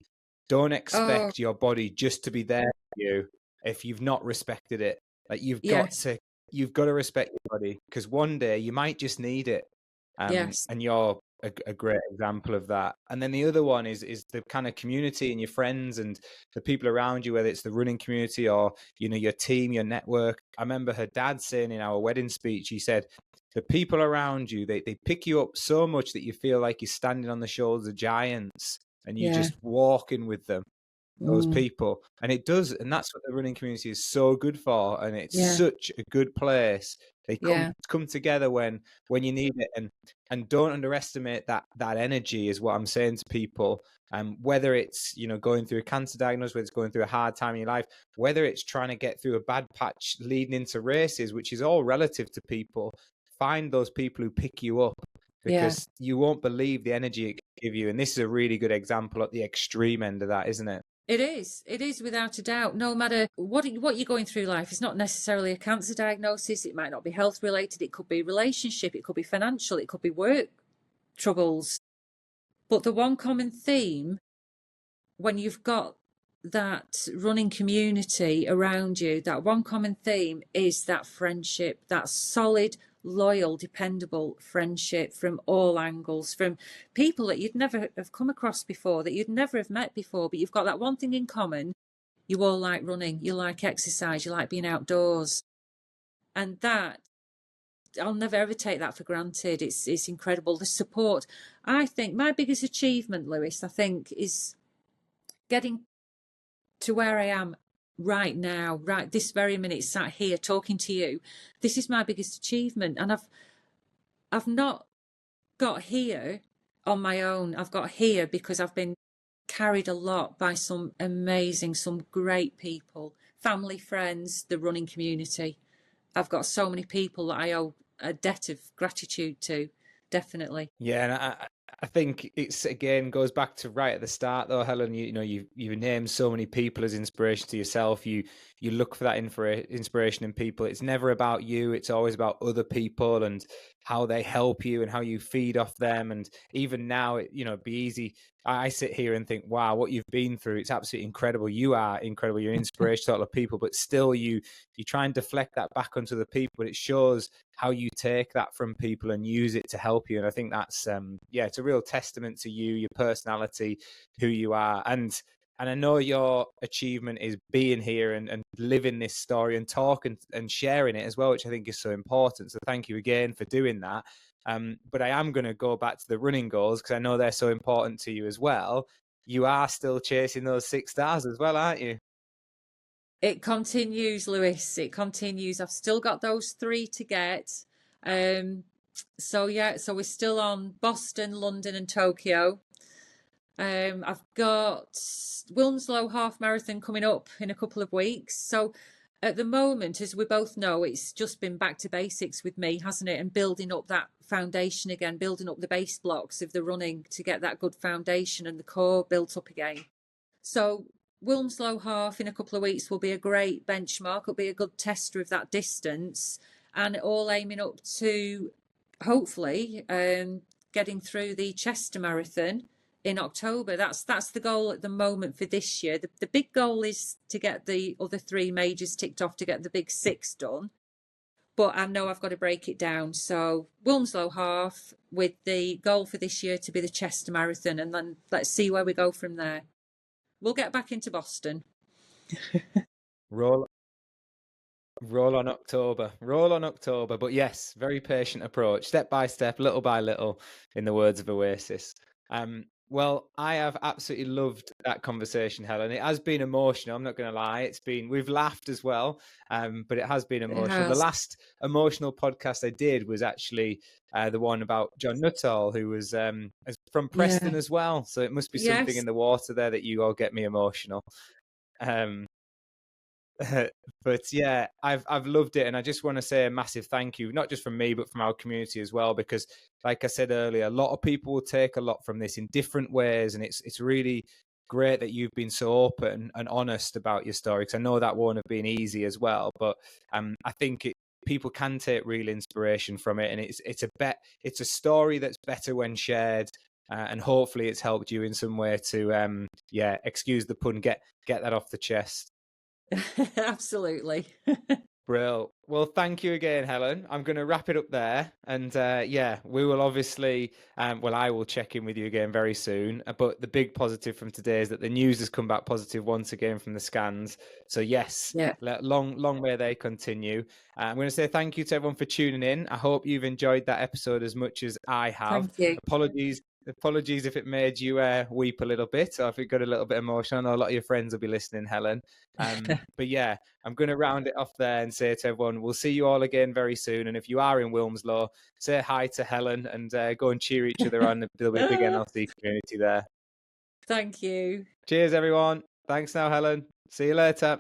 Don't expect your body just to be there for you if you've not respected it. Like you've got to respect your body, because one day you might just need it. And you're a great example of that. And then the other one is the kind of community and your friends and the people around you, whether it's the running community or, your team, your network. I remember her dad saying in our wedding speech, he said, the people around you, they pick you up so much that you feel like you're standing on the shoulders of giants and you're just walking with them, those people. And it does, and that's what the running community is so good for, and it's such a good place. They come together when you need it, and don't underestimate that energy is what I'm saying to people. Whether it's going through a cancer diagnosis, whether it's going through a hard time in your life, whether it's trying to get through a bad patch leading into races, which is all relative to people. Find those people who pick you up
Yeah.
because you won't believe the energy it can give you. And this is a really good example at the extreme end of that, isn't it?
It is. It is without a doubt. No matter what you're going through life, it's not necessarily a cancer diagnosis. It might not be health related. It could be relationship. It could be financial. It could be work troubles. But the one common theme when you've got that running community around you, that one common theme is that friendship, that solid, loyal, dependable friendship from all angles, from people that you'd never have come across before, that you'd never have met before, but you've got that one thing in common. You all like running, you like exercise, you like being outdoors. And that, I'll never ever take that for granted. It's incredible. The support. I think my biggest achievement, Lewis, I think, is getting to where I am right now, right this very minute, sat here talking to you. This is my biggest achievement, and I've not got here on my own. I've got here because I've been carried a lot by some amazing, some great people, family, friends, the running community. I've got so many people that I owe a debt of gratitude to, definitely.
Yeah, and I think it's again goes back to right at the start though, Helen. You know, you named so many people as inspiration to yourself. You look for that inspiration in people. It's never about you. It's always about other people and how they help you and how you feed off them. And even now, it'd be easy. I sit here and think, wow, what you've been through, it's absolutely incredible. You are incredible. You're an inspiration to a lot of people, but still you try and deflect that back onto the people. But it shows how you take that from people and use it to help you. And I think that's, it's a real testament to you, your personality, who you are. And I know your achievement is being here and living this story and talking and sharing it as well, which I think is so important. So thank you again for doing that. But I am going to go back to the running goals because I know they're so important to you as well. You are still chasing those 6 stars as well, aren't you?
It continues, Lewis. It continues. I've still got those 3 to get. So we're still on Boston, London, and Tokyo. I've got Wilmslow half marathon coming up in a couple of weeks. So at the moment, as we both know, it's just been back to basics with me, hasn't it? And building up that foundation again, building up the base blocks of the running to get that good foundation and the core built up again. So Wilmslow half in a couple of weeks will be a great benchmark. It'll be a good tester of that distance, and all aiming up to hopefully getting through the Chester Marathon in October. That's the goal at the moment for this year. The big goal is to get the other 3 majors ticked off to get the big 6 done. But I know I've got to break it down. So Wilmslow half with the goal for this year to be the Chester Marathon, and then let's see where we go from there. We'll get back into Boston.
Roll on October. But yes, very patient approach, step by step, little by little, in the words of Oasis. Well, I have absolutely loved that conversation, Helen. It has been emotional, I'm not going to lie. We've laughed as well, but it has been emotional. The last emotional podcast I did was actually the one about John Nuttall, who was from Preston as well. So it must be something in the water there that you all get me emotional. But yeah, I've loved it, and I just want to say a massive thank you, not just from me but from our community as well, because like I said earlier, a lot of people will take a lot from this in different ways, and it's really great that you've been so open and honest about your story, because I know that won't have been easy as well, but I think people can take real inspiration from it, and it's a story that's better when shared. And hopefully it's helped you in some way to excuse the pun, get that off the chest.
Absolutely.
Brill. Well, thank you again, Helen. I'm going to wrap it up there. And we will obviously, I will check in with you again very soon. But the big positive from today is that the news has come back positive once again from the scans. So yes, long may they continue. I'm going to say thank you to everyone for tuning in. I hope you've enjoyed that episode as much as I have.
Thank you.
Apologies if it made you weep a little bit, or if it got a little bit emotional. I know a lot of your friends will be listening, Helen. But yeah, I'm going to round it off there and say to everyone, we'll see you all again very soon. And if you are in Wilmslow, say hi to Helen and go and cheer each other on. There'll be a big NLC community there.
Thank you.
Cheers, everyone. Thanks now, Helen. See you later.